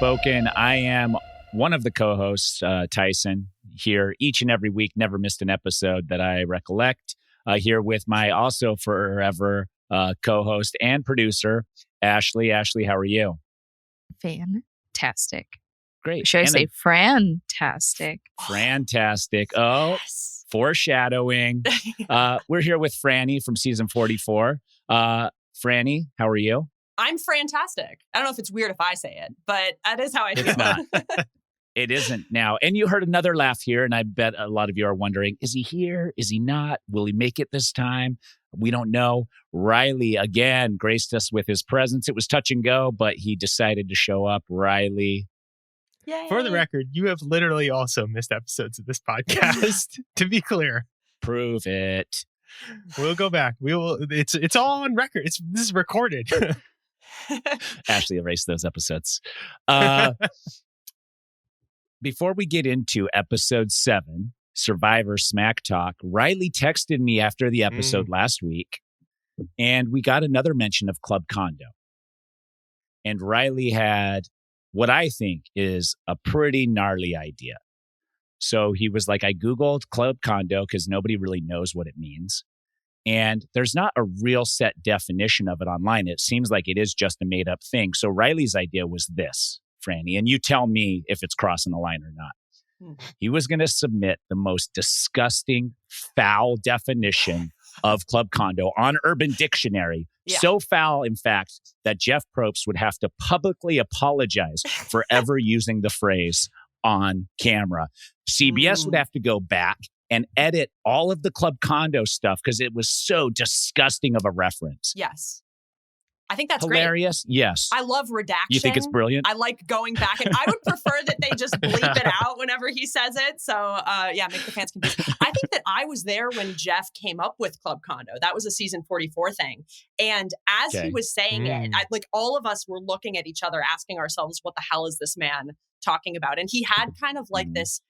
Spoken. I am one of the co-hosts, Tyson, here each and every week, never missed an episode that I recollect, here with my also forever co-host and producer, Ashleigh. Ashleigh, how are you? Fantastic. Great. Should I say fantastic? Fantastic. Oh, yes. Foreshadowing. We're here with Frannie from season 44. Frannie, how are you? I'm fantastic. I don't know if it's weird if I say it, but that is how I feel. It's not. It isn't now. And you heard another laugh here, and I bet a lot of you are wondering, is he here? Is he not? Will he make it this time? We don't know. Riley, again, graced us with his presence. It was touch and go, but he decided to show up. Riley. Yay. For the record, you have literally also missed episodes of this podcast, to be clear. Prove it. We'll go back. We will. It's all on record. This is recorded. Ashleigh erased those episodes. Before we get into episode 7, Survivor Smack Talk, Riley texted me after the episode last week, and we got another mention of Club Condo. And Riley had what I think is a pretty gnarly idea. So he was like, I Googled Club Condo because nobody really knows what it means. And there's not a real set definition of it online. It seems like it is just a made up thing. So Riley's idea was this, Frannie, and you tell me if it's crossing the line or not. He was going to submit the most disgusting, foul definition of Club Condo on Urban Dictionary. Yeah. So foul, in fact, that Jeff Probst would have to publicly apologize for ever using the phrase on camera. CBS would have to go back and edit all of the Club Condo stuff because it was so disgusting of a reference. Yes. I think that's hilarious. Great. Yes. I love redaction. You think it's brilliant? I like going back, and I would prefer that they just bleep it out whenever he says it. So, make the fans confused. I think that I was there when Jeff came up with Club Condo. That was a season 44 thing. And as he was saying it, all of us were looking at each other, asking ourselves, what the hell is this man talking about? And he had kind of like this,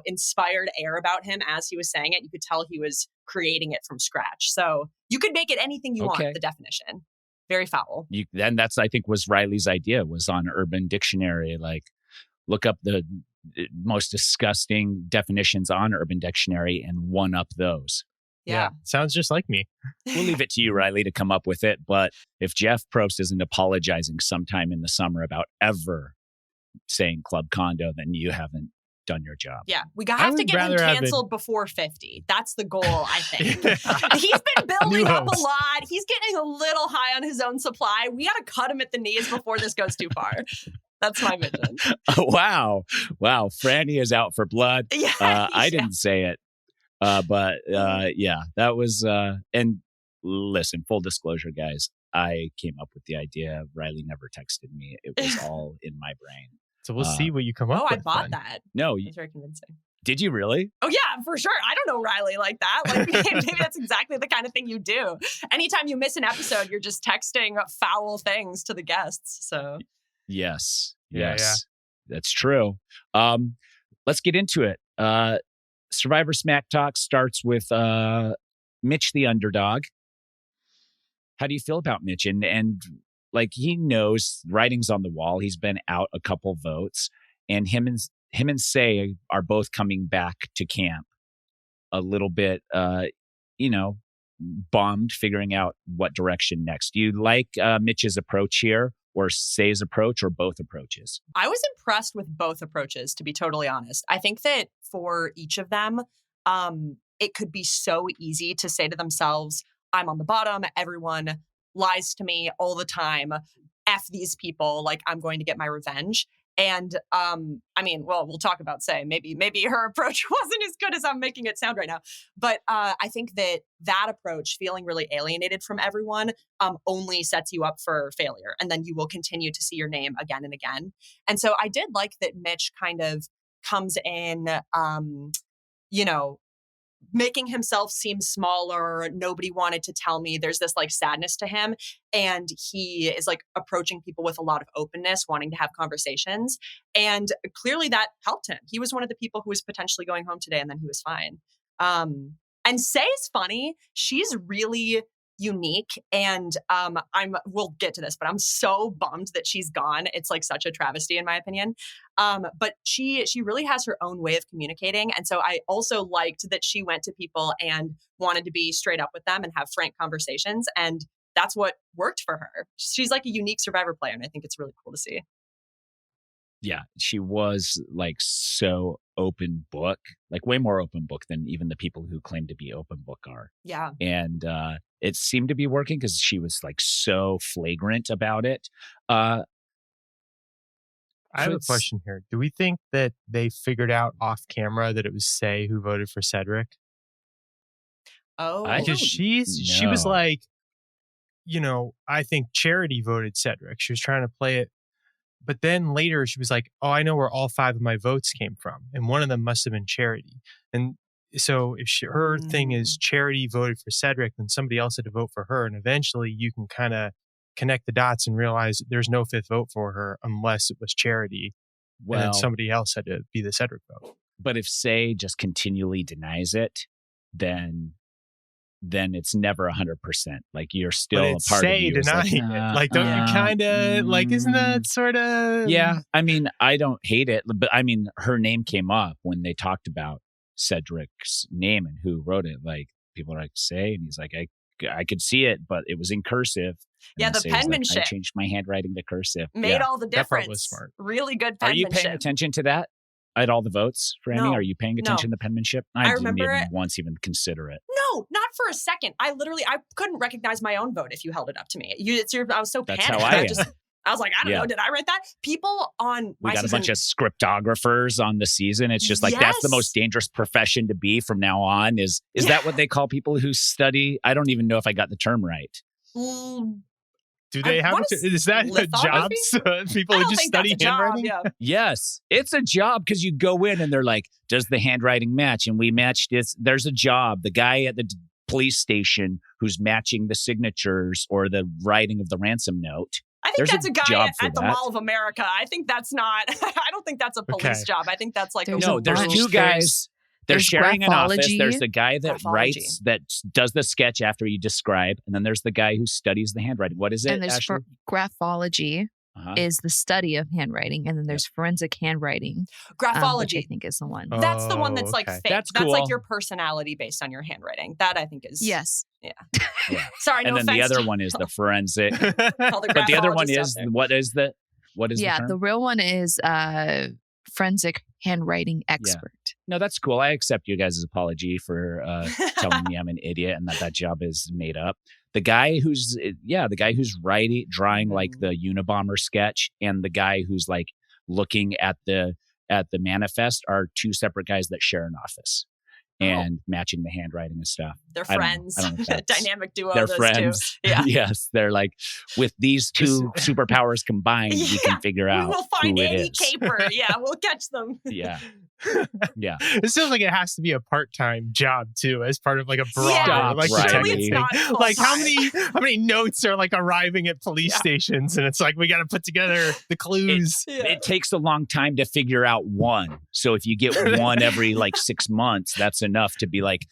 inspired air about him as he was saying it. You could tell he was creating it from scratch. So you could make it anything you want, the definition. Very foul. Then that's, I think, was Riley's idea, was on Urban Dictionary. Like, look up the most disgusting definitions on Urban Dictionary and one up those. Yeah. Sounds just like me. We'll leave it to you, Riley, to come up with it. But if Jeff Probst isn't apologizing sometime in the summer about ever saying Club Condo, then you haven't done your job. Yeah, we have to get him canceled before 50. That's the goal, I think. He's been building up a lot. He's getting a little high on his own supply. We got to cut him at the knees before this goes too far. That's my vision. Wow. Frannie is out for blood. I didn't say it. But that was, and listen, full disclosure, guys, I came up with the idea. Riley never texted me. It was all in my brain. So we'll see what you come up with. I bought that. No. It's very convincing. Did you really? Oh, yeah, for sure. I don't know Riley like that. Like, maybe that's exactly the kind of thing you do. Anytime you miss an episode, you're just texting foul things to the guests. So, yes. That's true. Let's get into it. Survivor Smack Talk starts with Mitch, the underdog. How do you feel about Mitch? And like, he knows writing's on the wall. He's been out a couple votes, and him and Say are both coming back to camp a little bit, bummed, figuring out what direction next. Do you like Mitch's approach here, or Say's approach, or both approaches? I was impressed with both approaches, to be totally honest. I think that for each of them, it could be so easy to say to themselves, I'm on the bottom, everyone lies to me all the time. F these people, like, I'm going to get my revenge. And we'll talk about Say. Maybe her approach wasn't as good as I'm making it sound right now. But I think that approach, feeling really alienated from everyone, only sets you up for failure. And then you will continue to see your name again and again. And so I did like that Mitch kind of comes in, making himself seem smaller. Nobody wanted to tell me. There's this like sadness to him. And he is like approaching people with a lot of openness, wanting to have conversations. And clearly that helped him. He was one of the people who was potentially going home today, and then he was fine. And Say is funny. She's really, unique. And we'll get to this, but I'm so bummed that she's gone. It's like such a travesty in my opinion. But she really has her own way of communicating. And so I also liked that she went to people and wanted to be straight up with them and have frank conversations. And that's what worked for her. She's like a unique Survivor player. And I think it's really cool to see. Yeah, she was like so open book, like way more open book than even the people who claim to be open book are. Yeah. And it seemed to be working because she was like so flagrant about it. I have a question here. Do we think that they figured out off camera that it was Say who voted for Cedric? Oh, because she was like, I think Charity voted Cedric. She was trying to play it. But then later she was like, oh, I know where all 5 of my votes came from. And one of them must have been Charity. And so if her thing is Charity voted for Cedric, then somebody else had to vote for her. And eventually you can kind of connect the dots and realize there's no 5th vote for her unless it was Charity. Well, and then somebody else had to be the Cedric vote. But if Say just continually denies it, then it's never 100%. Like you're still a part of you. Denying it. Like, don't you kind of like? Isn't that sort of? Yeah, I mean, I don't hate it, but I mean, her name came up when they talked about Cedric's name and who wrote it. Like people are like Say, and he's like, I could see it, but it was in cursive. Yeah, the penmanship. Like, I changed my handwriting to cursive. Made all the difference. That part was smart. Really good penmanship. Are you paying attention to that? At all the votes, Frannie? No, are you paying attention to penmanship? I remember didn't even once even consider it. No, not for a second. I couldn't recognize my own vote if you held it up to me. I was so That's panicked. How I was like, I don't know. Did I write that? People on we got a bunch of scriptographers on the season. It's just like that's the most dangerous profession to be from now on. Is that what they call people who study? I don't even know if I got the term right. Do they have is that a job? People who just study handwriting? Yeah. Yes, it's a job because you go in and they're like, does the handwriting match? And we matched this. There's a job. The guy at the police station who's matching the signatures or the writing of the ransom note. I think that's a guy at the Mall of America. I think that's not, I don't think that's a police job. I think that's like there's 2 guys. They're sharing an office. There's the guy that writes, that does the sketch after you describe. And then there's the guy who studies the handwriting. What is it? And there's graphology is the study of handwriting. And then there's forensic handwriting. Graphology. Which I think is the one. That's the one that's like fake. That's cool. That's like your personality based on your handwriting. That I think is. Yes. Yeah. Sorry, no offense. And then the other one is the forensic. But the other one is, what is the term? The real one is forensic handwriting expert. Yeah. No, that's cool. I accept you guys' apology for telling me I'm an idiot and that job is made up. The guy who's drawing like the Unabomber sketch, and the guy who's like looking at the manifest are 2 separate guys that share an office and matching the handwriting and stuff. They're friends. I don't know Dynamic duo. They're those friends. 2. Yeah. Yes, they're like, with these 2 superpowers combined, we can figure out. We will find who any it is. caper. Yeah, we'll catch them. Yeah. Yeah. It feels like it has to be a part-time job too, as part of like a broad like how many notes are like arriving at police stations, and it's like we got to put together the clues. It takes a long time to figure out one. So if you get one every like 6 months, that's enough to be like,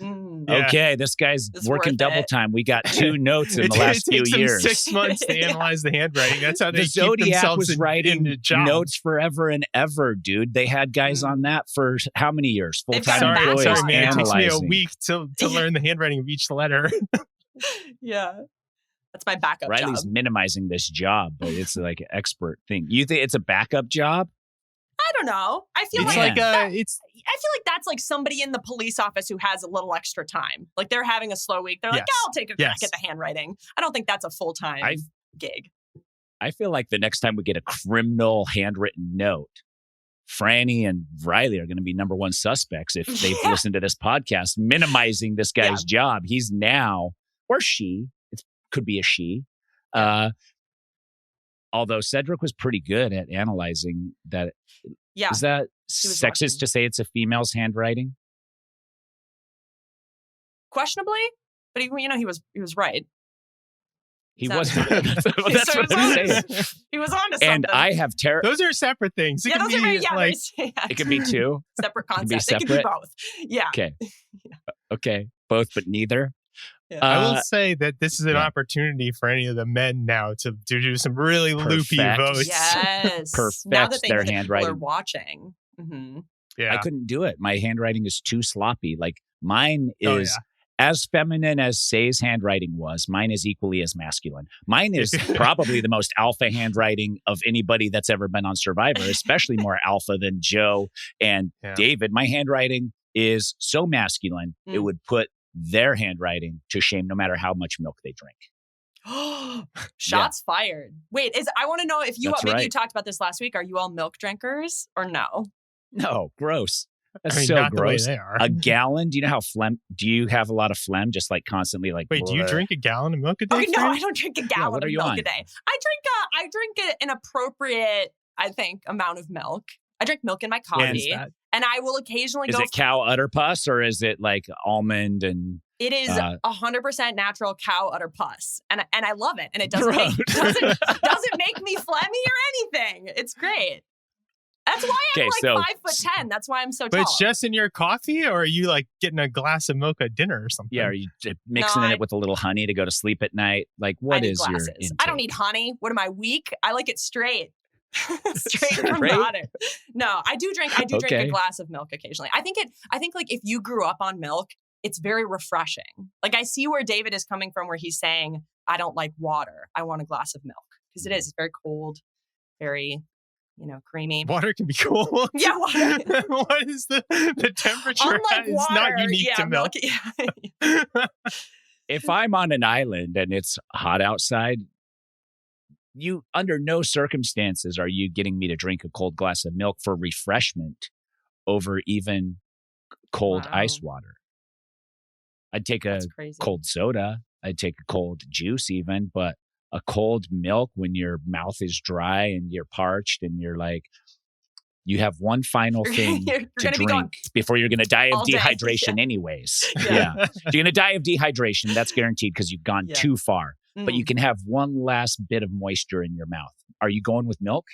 okay, this guy's working double time. We got 2 notes in the last few years. 6 months to analyze the handwriting. That's how they the keep Zodiac themselves was writing notes forever and ever, dude. They had guys on that for how many years? Full-time employees. Sorry, man. It takes me a analyzing. week to learn the handwriting of each letter. Yeah. That's my backup Riley's job. minimizing this job, but it's like an expert thing. You think it's a backup job? I don't know. I feel It's like like I feel like that's like somebody in the police office who has a little extra time. Like they're having a slow week. They're like, I'll take a crack at the handwriting. I don't think that's a full-time gig. I feel like the next time we get a criminal handwritten note, Frannie and Riley are going to be number 1 suspects if they've listened to this podcast, minimizing this guy's job. He's now, or she, it could be a she. Although Cedric was pretty good at analyzing that. Yeah. Is that sexist to say it's a female's handwriting? Questionably, but he was right. He was. That's what I'm saying. He was on to something. And I have Those are separate things. It those can are be like it could be 2 separate It concepts. could be It could be both. Yeah. Okay. Okay. Both, but neither. Yeah. I will say that this is an opportunity for any of the men now to do some really loopy votes. Yes. Perfect Now that they their know that people are handwriting. watching. Mm-hmm. Yeah. I couldn't do it. My handwriting is too sloppy. Like mine is as feminine as Say's handwriting was. Mine is equally as masculine. Mine is probably the most alpha handwriting of anybody that's ever been on Survivor, especially more alpha than Joe and David. My handwriting is so masculine, it would put their handwriting to shame no matter how much milk they drink. Shots fired. Wait, I want to know if you That's you talked about this last week. Are you all milk drinkers or no? No, gross. That's I mean, so not gross. The way they are. A gallon? Do you know how do you have a lot of phlegm just like constantly like Wait, do you drink a gallon of milk a day? No, I don't drink a gallon of milk on? a day. I drink an appropriate, I think, amount of milk. I drink milk in my coffee. And I will occasionally Is it cow udder pus or is it like almond and it is 100% natural cow udder pus. And I love it. And it doesn't make me phlegmy or anything. It's great. That's why I'm like 5'10". That's why I'm so tall. But it's just in your coffee, or are you like getting a glass of milk at dinner or something? Yeah, are you mixing it with a little honey to go to sleep at night? Like, what is your intake? I don't need honey. What am I, weak? I like it straight. Straight from the udder. No, I do drink a glass of milk occasionally. I think like if you grew up on milk, it's very refreshing. Like I see where David is coming from, where he's saying, I don't like water. I want a glass of milk. Because it's very cold, very creamy. Water can be cold. Yeah, water. What is the temperature? Unlike is water, not unique to milk. If I'm on an island and it's hot outside, you under no circumstances are you getting me to drink a cold glass of milk for refreshment over even cold ice water. I'd take a cold soda. I'd take a cold juice even, but a cold milk when your mouth is dry and you're parched and you're like, you have one final thing to drink before you're going to die of dehydration anyways. Yeah. You're going to die of dehydration. That's guaranteed because you've gone too far. But you can have one last bit of moisture in your mouth. Are you going with milk?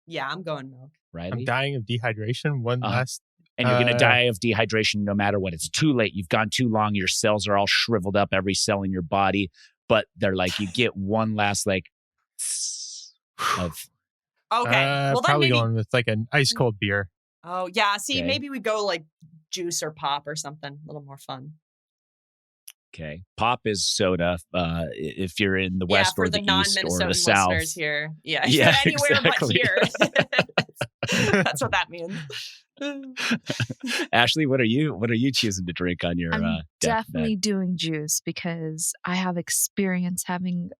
Yeah, I'm going milk. Right. I'm dying of dehydration. One last. And you're going to die of dehydration no matter what. It's too late. You've gone too long. Your cells are all shriveled up, every cell in your body. But they're like, you get one last like of. Okay. Well, probably going with like an ice cold beer. Oh, yeah. See, maybe we go like juice or pop or something. A little more fun. Okay. Pop is soda. If you're in the West or the East or the South. Listeners here. Yeah. Anywhere but here. That's what that means. Ashleigh, what are you choosing to drink on your I'm definitely deathbed? doing juice because I have experience having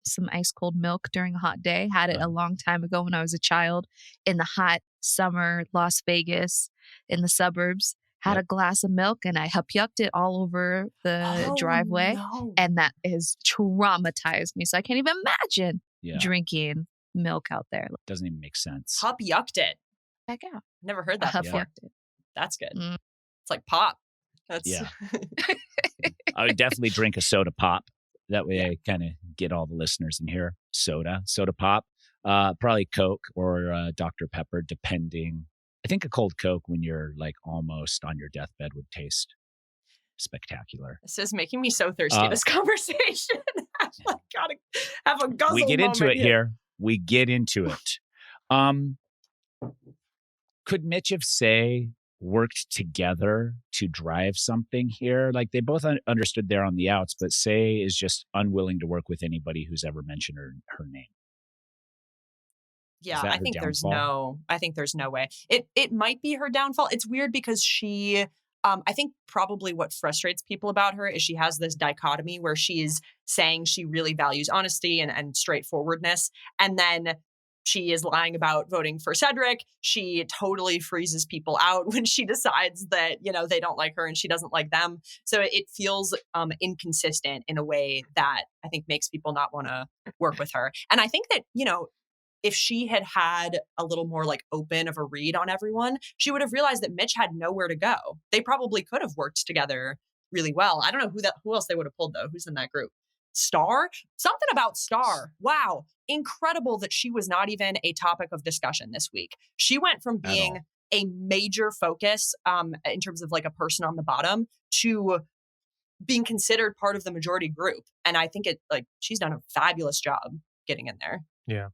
some ice cold milk during a hot day. Had it a long time ago when I was a child in the hot summer Las Vegas in the suburbs. Had a glass of milk and I yucked it all over the driveway. No. And that has traumatized me. So I can't even imagine drinking milk out there. Doesn't even make sense. Hup yucked it. Heck yeah. Never heard that before. Yucked it. That's good. It's like pop. That's I would definitely drink a soda pop. That way I kind of get all the listeners in here. Soda pop. Probably Coke or Dr. Pepper, depending. I think a cold Coke when you're like almost on your deathbed would taste spectacular. This is making me so thirsty, this conversation. I gotta have a guzzle. We get into it here. We get into it. Could Mitch have Say worked together to drive something here? Like they both understood they're on the outs, but Say is just unwilling to work with anybody who's ever mentioned her name. Yeah, I think there's no way. It might be her downfall. It's weird because she, I think probably what frustrates people about her is she has this dichotomy where she's saying she really values honesty and straightforwardness. And then she is lying about voting for Cedric. She totally freezes people out when she decides that, they don't like her and she doesn't like them. So it feels inconsistent in a way that I think makes people not want to work with her. And I think that, if she had had a little more like open of a read on everyone, she would have realized that Mitch had nowhere to go. They probably could have worked together really well. I don't know who else they would have pulled though. Who's in that group? Star? Something about Star. Wow. Incredible that she was not even a topic of discussion this week. She went from being a major focus in terms of like a person on the bottom to being considered part of the majority group. And I think she's done a fabulous job getting in there. Yeah.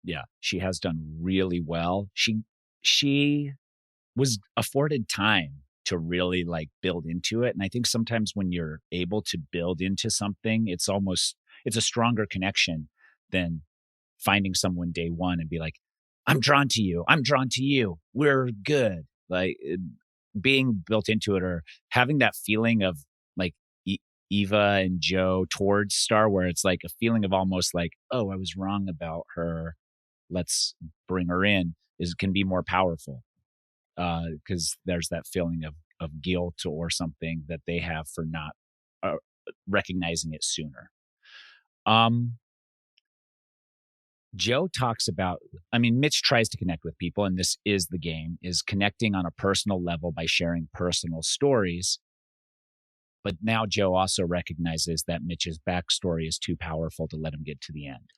Yeah, she has done really well. She was afforded time to really build into it. And I think sometimes when you're able to build into something, it's a stronger connection than finding someone day one and be like, I'm drawn to you. I'm drawn to you. We're good. Being built into it, or having that feeling of Eva and Joe towards Star, where it's a feeling of almost oh, I was wrong about her. Let's bring her in, can be more powerful. Because there's that feeling of guilt or something that they have for not recognizing it sooner. Joe talks about, Mitch tries to connect with people, and this is the game, is connecting on a personal level by sharing personal stories. But now Joe also recognizes that Mitch's backstory is too powerful to let him get to the end.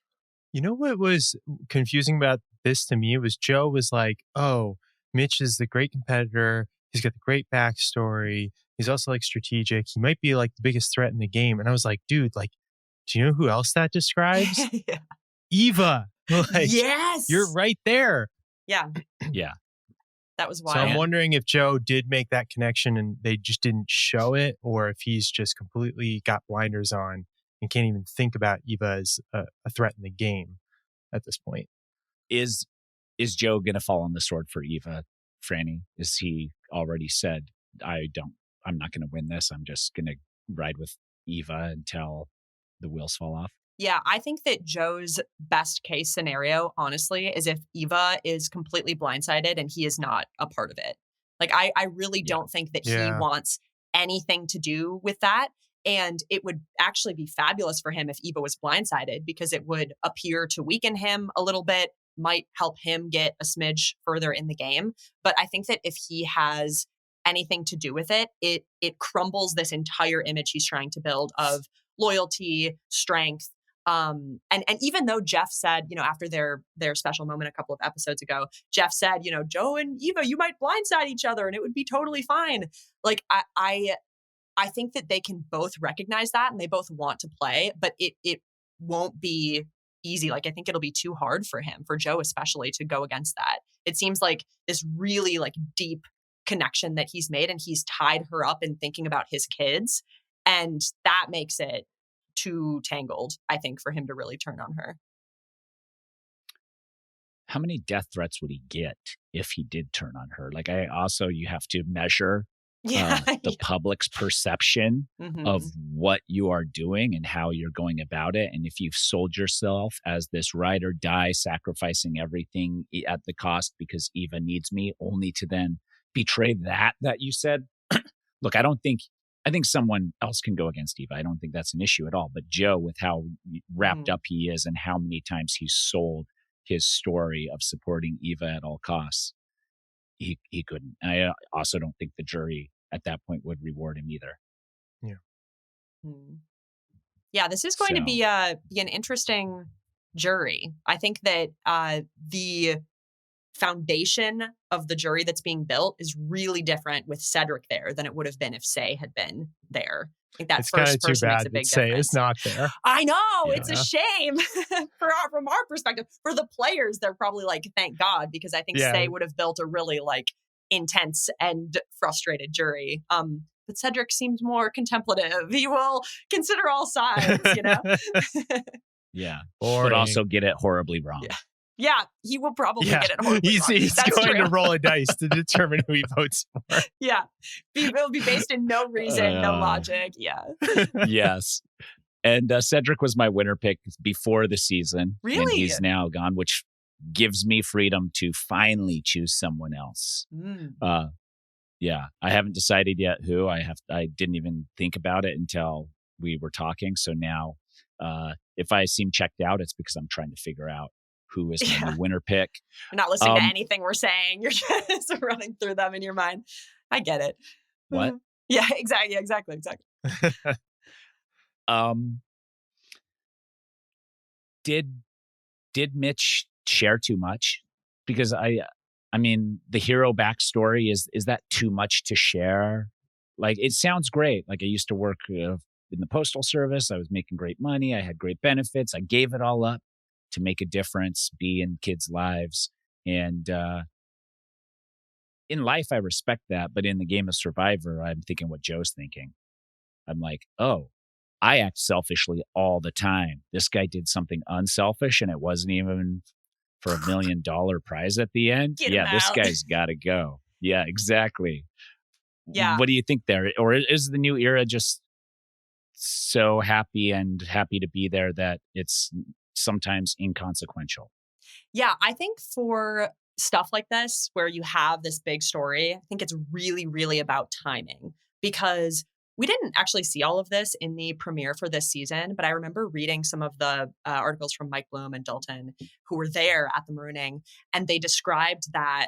You know what was confusing about this to me was Joe was like, oh, Mitch is the great competitor. He's got the great backstory. He's also strategic. He might be the biggest threat in the game. And I was like, dude, do you know who else that describes? Yeah. Eva. Yes. You're right there. Yeah. Yeah. That was wild. So I'm wondering if Joe did make that connection and they just didn't show it, or if he's just completely got blinders on and can't even think about Eva as a threat in the game at this point. Is Joe going to fall on the sword for Eva, Frannie? Is he already said, I'm not going to win this. I'm just going to ride with Eva until the wheels fall off? Yeah, I think that Joe's best case scenario, honestly, is if Eva is completely blindsided and he is not a part of it. I really don't think that he wants anything to do with that. And it would actually be fabulous for him if Eva was blindsided, because it would appear to weaken him a little bit, might help him get a smidge further in the game. But I think that if he has anything to do with it, it crumbles this entire image he's trying to build of loyalty, strength. And even though Jeff said, after their special moment a couple of episodes ago, Jeff said, Joe and Eva, you might blindside each other and it would be totally fine. I think that they can both recognize that and they both want to play, but it won't be easy. I think it'll be too hard for him, for Joe especially, to go against that. It seems like this really deep connection that he's made, and he's tied her up in thinking about his kids. And that makes it too tangled, I think, for him to really turn on her. How many death threats would he get if he did turn on her? You have to measure the public's perception of what you are doing and how you're going about it. And if you've sold yourself as this ride or die, sacrificing everything at the cost because Eva needs me, only to then betray that you said. Look, I think someone else can go against Eva. I don't think that's an issue at all. But Joe, with how wrapped up he is and how many times he's sold his story of supporting Eva at all costs, he couldn't. And I also don't think the jury at that point would reward him either. Yeah. Yeah, this is going to be an interesting jury. I think that the foundation of the jury that's being built is really different with Cedric there than it would have been if Say had been there. I think that it's first person makes a big Say difference. is not there. I know, it's a shame from our perspective. For the players, they're probably thank God, because I think Say would have built a really intense and frustrated jury. But Cedric seems more contemplative. He will consider all sides, Yeah, but also get it horribly wrong. Yeah, he will probably get it horribly wrong. He's going to roll a dice to determine who he votes for. Yeah. It will be based in no reason, no logic. Yeah. Yes. And Cedric was my winner pick before the season. Really? And he's now gone, which gives me freedom to finally choose someone else. Yeah. I haven't decided yet who. I didn't even think about it until we were talking. So now if I seem checked out, it's because I'm trying to figure out who is my new winner pick. You're not listening to anything we're saying. You're just running through them in your mind. I get it. What? Yeah, exactly. Did Mitch share too much? Because I mean, the hero backstory, is that too much to share? like, it sounds great. Like, I used to work in the postal service. I was making great money. I had great benefits. I gave it all up to make a difference, be in kids' lives. And in life, I respect that. But in the game of Survivor, I'm thinking what Joe's thinking. I'm like, oh, I act selfishly all the time. This guy did something unselfish, and it wasn't even for $1 million prize at the end. Get him this out. guy's got to go. Yeah, exactly. Yeah. What do you think there? Or is the new era just so happy to be there that it's sometimes inconsequential? Yeah, I think for stuff like this, where you have this big story, I think it's really, really about timing, because we didn't actually see all of this in the premiere for this season, but I remember reading some of the articles from Mike Bloom and Dalton, who were there at the Marooning, and they described that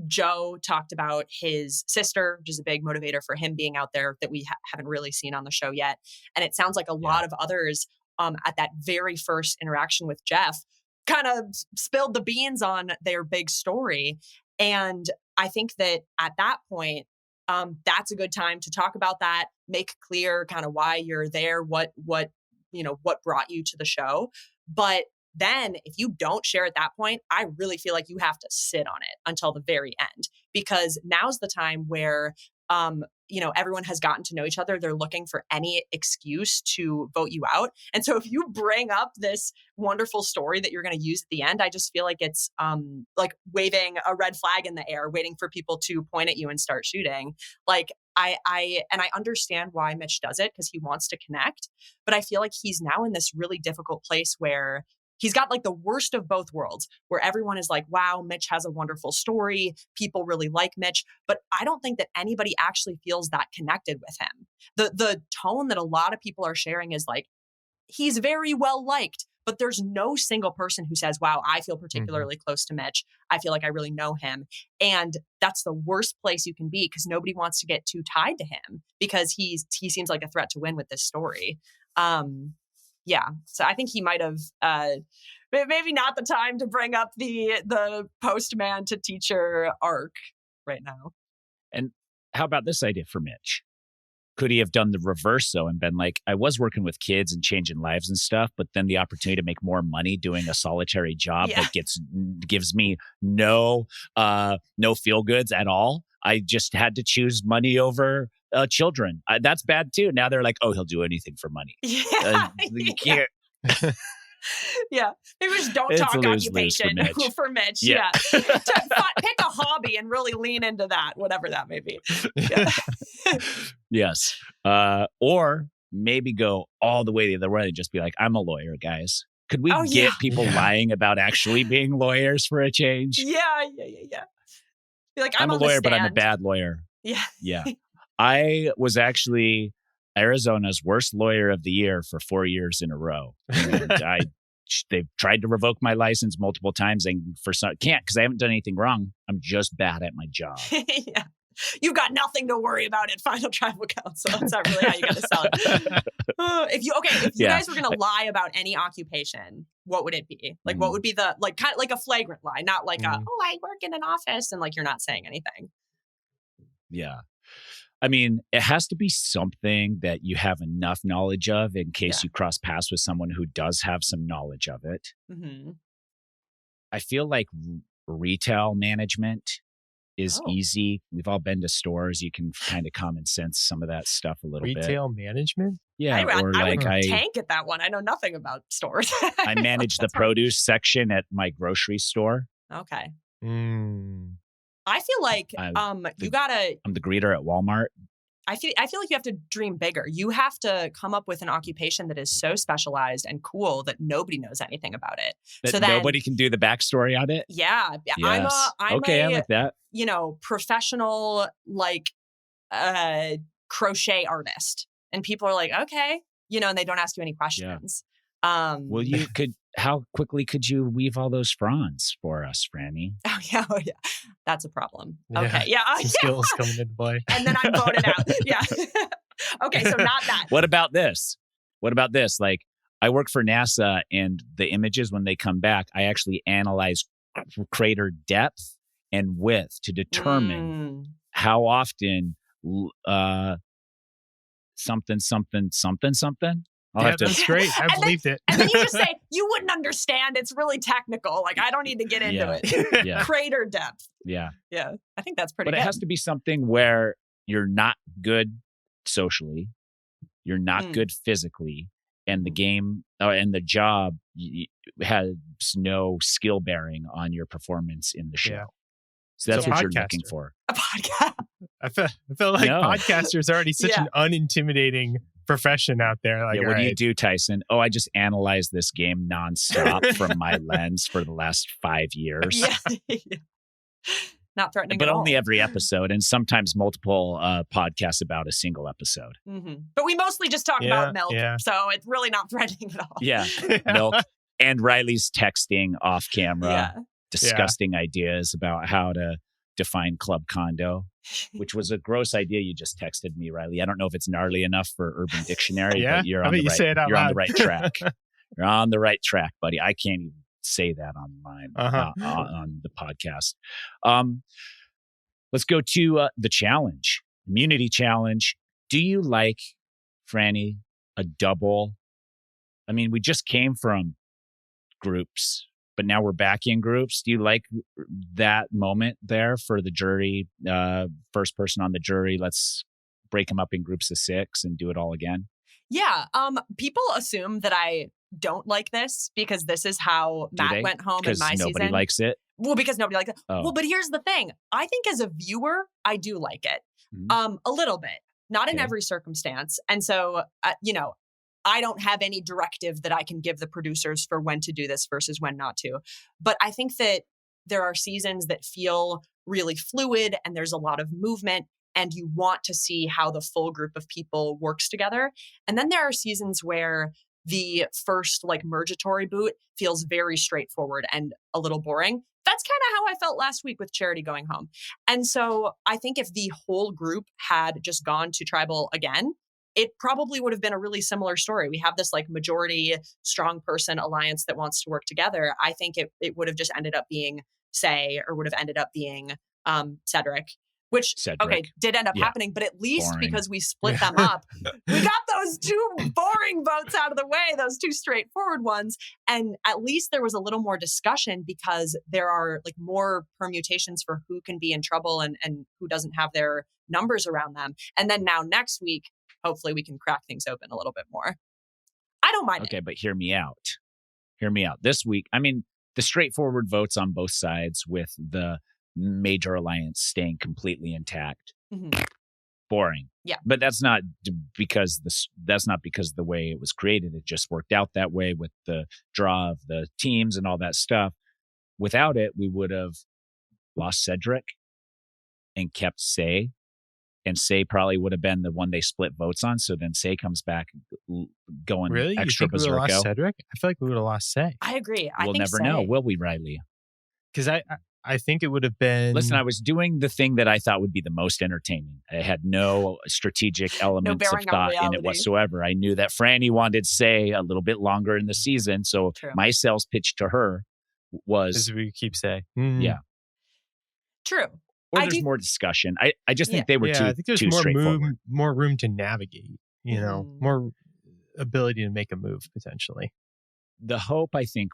Joe talked about his sister, which is a big motivator for him being out there that we haven't really seen on the show yet. And it sounds like a lot of others at that very first interaction with Jeff kind of spilled the beans on their big story. And I think that at that point, that's a good time to talk about that, make clear kind of why you're there, what brought you to the show. But then if you don't share at that point, I really feel like you have to sit on it until the very end, because now's the time where, everyone has gotten to know each other. They're looking for any excuse to vote you out. And so if you bring up this wonderful story that you're going to use at the end, I just feel like it's like waving a red flag in the air, waiting for people to point at you and start shooting. Like I understand why Mitch does it, because he wants to connect, but I feel like he's now in this really difficult place where he's got like the worst of both worlds, where everyone is like, wow, Mitch has a wonderful story. People really like Mitch. But I don't think that anybody actually feels that connected with him. The tone that a lot of people are sharing is like, he's very well liked, but there's no single person who says, wow, I feel particularly close to Mitch. I feel like I really know him. And that's the worst place you can be, because nobody wants to get too tied to him, because he seems like a threat to win with this story. Yeah. So I think he might have, maybe not the time to bring up the postman to teacher arc right now. And how about this idea for Mitch? Could he have done the reverse though and been like, I was working with kids and changing lives and stuff, but then the opportunity to make more money doing a solitary job that gives me no feel goods at all. I just had to choose money over children. That's bad too. Now they're like, oh, he'll do anything for money. You can't. Yeah. Maybe just don't talk occupation for Mitch. Yeah. Pick a hobby and really lean into that, whatever that may be. Yeah. Yes. Or maybe go all the way the other way and just be like, I'm a lawyer, guys. Could we get people lying about actually being lawyers for a change? Yeah. Be like, I'm a lawyer, but I'm a bad lawyer. Yeah. I was actually Arizona's worst lawyer of the year for 4 years in a row. And they've tried to revoke my license multiple times, and can't, because I haven't done anything wrong. I'm just bad at my job. Yeah. You've got nothing to worry about at Final Tribal Council. That's not really how you got to sell it. If you guys were going to lie about any occupation, what would it be? Like, what would be the, like, kind of like a flagrant lie, not like I work in an office and like you're not saying anything. Yeah. I mean, it has to be something that you have enough knowledge of in case you cross paths with someone who does have some knowledge of it. Mm-hmm. I feel like retail management is easy. We've all been to stores. You can kind of common sense some of that stuff a little bit. Retail management? Yeah. I would tank at that one. I know nothing about stores. I manage the produce section at my grocery store. Okay. I feel like you gotta. I'm the greeter at Walmart. I feel like you have to dream bigger. You have to come up with an occupation that is so specialized and cool that nobody knows anything about it. That nobody can do the backstory on it. Yeah, yes. I like that. Professional like crochet artist, and people are like, okay, and they don't ask you any questions. Yeah. Well, how quickly could you weave all those fronds for us, Frannie? Oh yeah. That's a problem. Okay, yeah. Skills coming into play. And then I'm voted out. Yeah. Okay, so not that. What about this? Like, I work for NASA, and the images, when they come back, I actually analyze crater depth and width to determine how often something, something, something, something. That's great. I believed it. And then you just say, you wouldn't understand. It's really technical. Like, I don't need to get into it. Yeah. Crater depth. Yeah. Yeah. I think that's pretty But good. it has to be something where you're not good socially, you're not good physically, and the game and the job has no skill bearing on your performance in the show. Yeah. So that's what you're looking for. A podcast. I feel like podcasters are already such an unintimidating profession out there. Like, what do you do, Tyson? Oh, I just analyze this game nonstop from my lens for the last 5 years. Yeah. Not threatening but at only all. every episode, and sometimes multiple podcasts about a single episode. Mm-hmm. But we mostly just talk about milk, so it's really not threatening at all. Yeah, milk. And Riley's texting off camera, disgusting ideas about how to define club condo, which was a gross idea you just texted me, Riley. I don't know if it's gnarly enough for Urban Dictionary, but you're on the right track. You're on the right track, buddy. I can't even say that on mine on the podcast. Let's go to the challenge, immunity challenge. Do you like, Frannie, a double? I mean, we just came from groups, but now we're back in groups. Do you like that moment there for the jury, first person on the jury? Let's break them up in groups of 6 and do it all again. Yeah. People assume that I don't like this because this is how Matt went home in my season. Nobody likes it. Well, because nobody likes it. Oh. Well, but here's the thing. I think as a viewer, I do like it. A little bit, not in every circumstance. And so, I don't have any directive that I can give the producers for when to do this versus when not to. But I think that there are seasons that feel really fluid and there's a lot of movement and you want to see how the full group of people works together. And then there are seasons where the first mergatory boot feels very straightforward and a little boring. That's kind of how I felt last week with Charity going home. And so I think if the whole group had just gone to tribal again, it probably would have been a really similar story. We have this majority strong person alliance that wants to work together. I think it would have just ended up being Say, or would have ended up being Cedric, which did end up happening, but at least because we split them up, we got those 2 boring votes out of the way, those 2 straightforward ones. And at least there was a little more discussion because there are more permutations for who can be in trouble and who doesn't have their numbers around them. And then now next week, hopefully we can crack things open a little bit more. I don't mind it. Okay, but hear me out. Hear me out. This week, I mean, the straightforward votes on both sides with the major alliance staying completely intact. Mm-hmm. Boring. Yeah. But that's not because the way it was created. It just worked out that way with the draw of the teams and all that stuff. Without it, we would have lost Cedric and kept Say. And Say probably would have been the one they split votes on. So then Say comes back going extra berserko. We would have lost Cedric? I feel like we would have lost Say. I agree. We'll never know, will we, Riley? Because I think it would have been... Listen, I was doing the thing that I thought would be the most entertaining. I had no strategic elements of thought in it whatsoever. I knew that Frannie wanted Say a little bit longer in the season. So my sales pitch to her was... As we keep saying. Yeah. True. Or there's more discussion. I just think they were too, I think there's too straightforward. more room to navigate, more ability to make a move potentially. The hope, I think,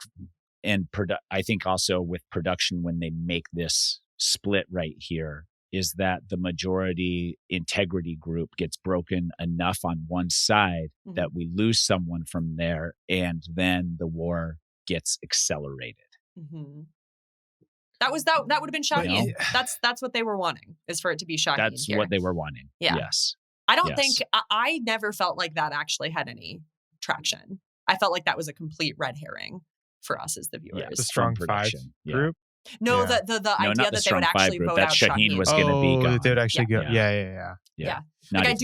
and I think also with production when they make this split right here, is that the majority integrity group gets broken enough on one side that we lose someone from there, and then the war gets accelerated. Mm-hmm. That would have been shocking. That's what they were wanting, is for it to be shocking. That's what they were wanting. Yeah. Yes. I don't think I never felt like that actually had any traction. I felt like that was a complete red herring for us as the viewers. Yeah, the strong 5 group. No, the idea that they would actually vote out Shaheen was going to be gone. They would actually go. Yeah. I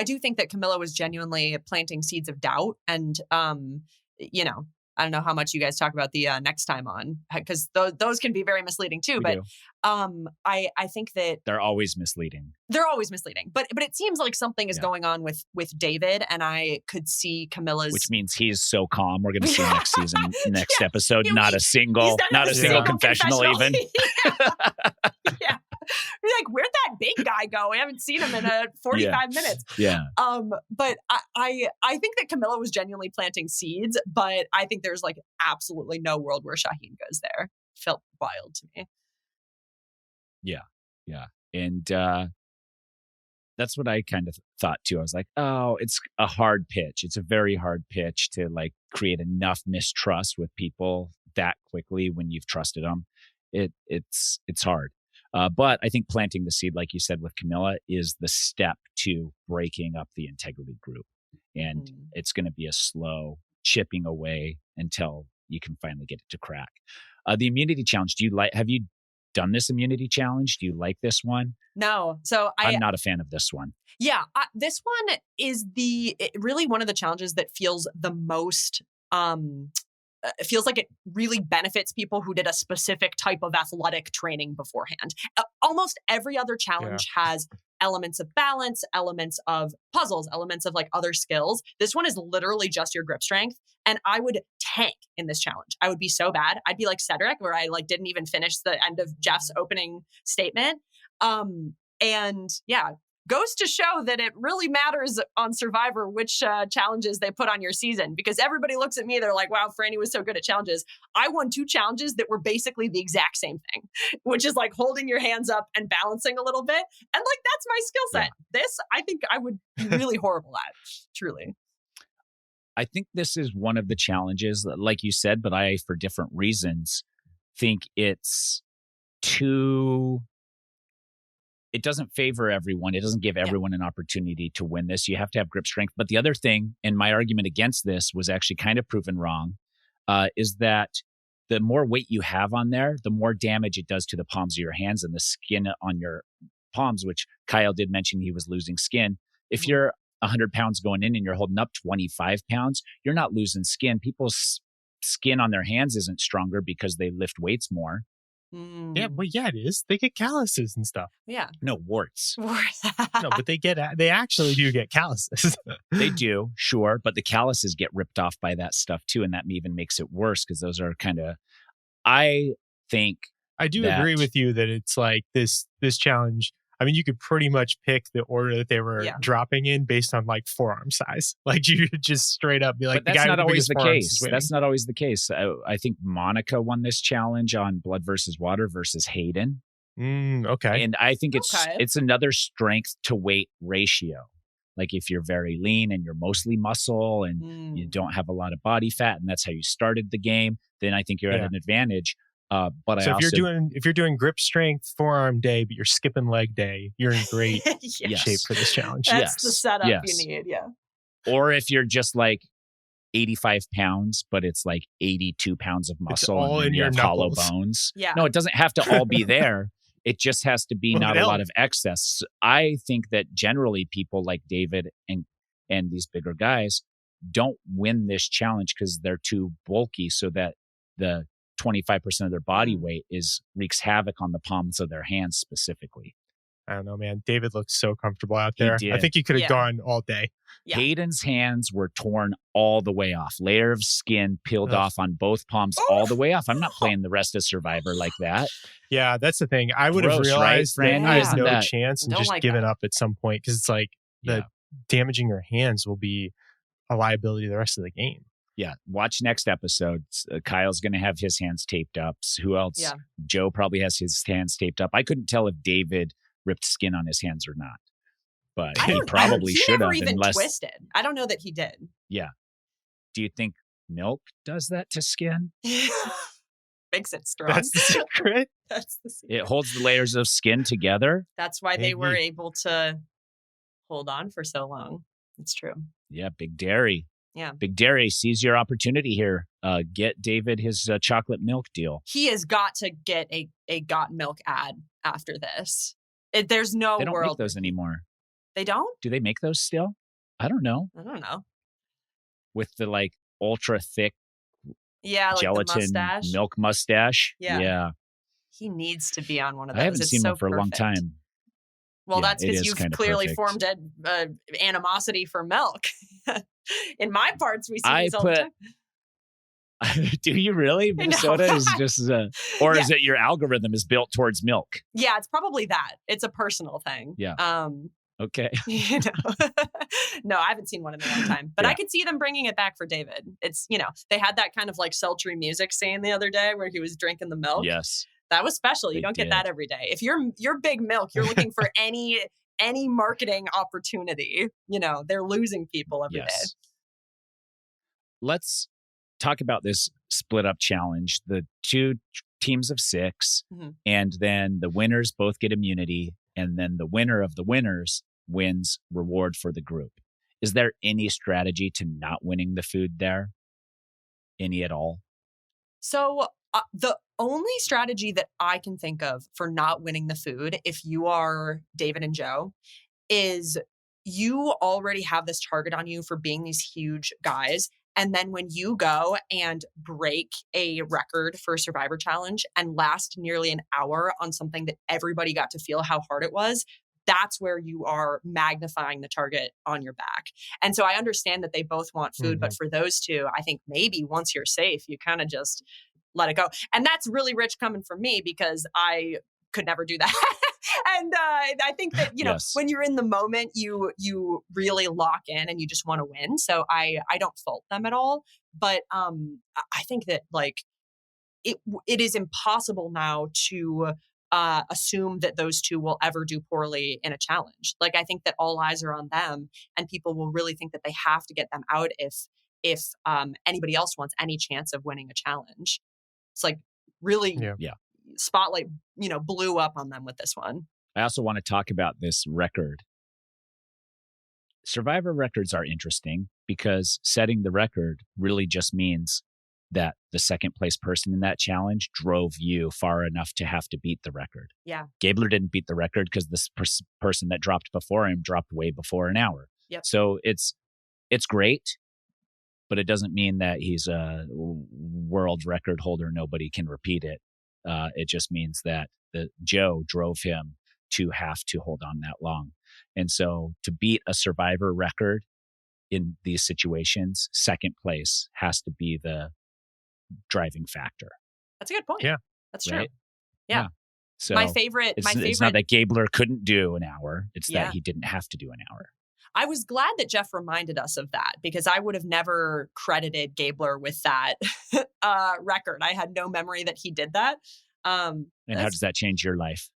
do think that Camilla was genuinely planting seeds of doubt, and I don't know how much you guys talk about the next time on, because those can be very misleading too. But I think that they're always misleading. They're always misleading. But it seems like something is going on with David, and I could see Camilla's, which means he's so calm. We're going to see next season, next episode, not a single confessional even. Yeah. We're like, where'd that big guy guy go? We haven't seen him in 45 minutes. Yeah. But I think that Camilla was genuinely planting seeds, but I think there's like absolutely no world where Shaheen goes there. Felt wild to me. Yeah. And that's what I kind of thought too. I was like, oh, it's a hard pitch. It's a very hard pitch to like create enough mistrust with people that quickly when you've trusted them. It's hard. But I think planting the seed, like you said with Camilla, is the step to breaking up the integrity group. And it's going to be a slow chipping away until you can finally get it to crack. The immunity challenge, have you done this immunity challenge? Do you like this one? No. So I'm not a fan of this one. Yeah. This one is really one of the challenges that feels the most, it feels like it really benefits people who did a specific type of athletic training beforehand. Almost every other challenge has elements of balance, elements of puzzles, elements of like other skills. This one is literally just your grip strength. And I would tank in this challenge. I would be so bad. I'd be like Cedric, where I like didn't even finish the end of Jeff's opening statement. And yeah, goes to show that it really matters on Survivor which challenges they put on your season, because everybody looks at me, they're like, wow, Frannie was so good at challenges. I won 2 challenges that were basically the exact same thing, which is like holding your hands up and balancing a little bit. And like, that's my skill set. Yeah. This, I think I would be really horrible at, truly. I think this is one of the challenges, like you said, but I, for different reasons, think it's it doesn't favor everyone. It doesn't give everyone an opportunity to win this. You have to have grip strength. But the other thing, and my argument against this was actually kind of proven wrong, is that the more weight you have on there, the more damage it does to the palms of your hands and the skin on your palms, which Kyle did mention he was losing skin. If you're 100 pounds going in and you're holding up 25 pounds, you're not losing skin. People's skin on their hands isn't stronger because they lift weights more. Yeah, well, yeah, it is. They get calluses and stuff. Yeah. No, warts. No, but they actually do get calluses. They do, sure. But the calluses get ripped off by that stuff too. And that even makes it worse because those are kind of, I think. I do agree with you that it's like this challenge. I mean, you could pretty much pick the order that they were dropping in based on like forearm size. Like you could just straight up be like, but that's not always the case. That's not always the case. I think Monica won this challenge on Blood versus Water versus Hayden. Okay. And I think it's another strength to weight ratio. Like if you're very lean and you're mostly muscle and you don't have a lot of body fat and that's how you started the game, then I think you're at an advantage. But so if you're doing grip strength forearm day, but you're skipping leg day, you're in great shape for this challenge. That's the setup you need. Yeah. Or if you're just like 85 pounds, but it's like 82 pounds of muscle all and in you your have hollow bones. Yeah. No, it doesn't have to all be there. It just has to be not a lot of excess. I think that generally people like David and these bigger guys don't win this challenge because they're too bulky, so that the 25% of their body weight wreaks havoc on the palms of their hands specifically. I don't know, man. David looks so comfortable out there. I think he could have gone all day. Yeah. Hayden's hands were torn all the way off. Layer of skin peeled off on both palms all the way off. I'm not playing the rest of Survivor like that. Yeah, that's the thing. I would have realized that I had no chance and just given up at some point because it's like the damaging your hands will be a liability the rest of the game. Yeah. Watch next episode. Kyle's going to have his hands taped up. Who else? Yeah. Joe probably has his hands taped up. I couldn't tell if David ripped skin on his hands or not, but he probably should have. He never even twisted. I don't know that he did. Yeah. Do you think milk does that to skin? Makes it strong. That's the secret. That's the secret. It holds the layers of skin together. That's why they were able to hold on for so long. It's true. Yeah. Big Dairy. Yeah. Big Dairy, seize your opportunity here. Get David his chocolate milk deal. He has got to get a Got Milk ad after this. There's no world. They don't make those anymore. They don't? Do they make those still? I don't know. With the like ultra thick gelatin like milk mustache. Yeah. He needs to be on one of those. I haven't seen one for a long time. Well, that's because you've clearly formed an animosity for milk. In my parts, we see these all the time. Do you really? Minnesota is just, or is it your algorithm is built towards milk? Yeah, it's probably that. It's a personal thing. Yeah. Okay. No, I haven't seen one in a long time, but I could see them bringing it back for David. It's, they had that kind of like sultry music scene the other day where he was drinking the milk. Yes. That was special. You don't get that every day. If you're big milk, you're looking for any marketing opportunity. They're losing people every day. Let's talk about this split up challenge. The 2 teams of 6, and then the winners both get immunity, and then the winner of the winners wins reward for the group. Is there any strategy to not winning the food there? Any at all? So the only strategy that I can think of for not winning the food, if you are David and Joe, is you already have this target on you for being these huge guys. And then when you go and break a record for a Survivor Challenge and last nearly an hour on something that everybody got to feel how hard it was, that's where you are magnifying the target on your back. And so I understand that they both want food, but for those 2, I think maybe once you're safe, you kind of just let it go. And that's really rich coming from me because I could never do that. And I think that, when you're in the moment, you really lock in and you just want to win. So I don't fault them at all. But I think that it is impossible now to assume that those 2 will ever do poorly in a challenge. I think that all eyes are on them and people will really think that they have to get them out if anybody else wants any chance of winning a challenge. It's really spotlight, blew up on them with this one. I also want to talk about this record. Survivor records are interesting because setting the record really just means that the second place person in that challenge drove you far enough to have to beat the record. Yeah. Gabler didn't beat the record because this person that dropped before him dropped way before an hour. Yep. So it's great, but it doesn't mean that he's a world record holder. Nobody can repeat it. It just means that Joe drove him to have to hold on that long. And so to beat a Survivor record in these situations, second place has to be the driving factor. That's a good point. Yeah. That's true. Right? Yeah. So my favorite. It's not that Gabler couldn't do an hour. It's that he didn't have to do an hour. I was glad that Jeff reminded us of that because I would have never credited Gabler with that record. I had no memory that he did that. And how does that change your life?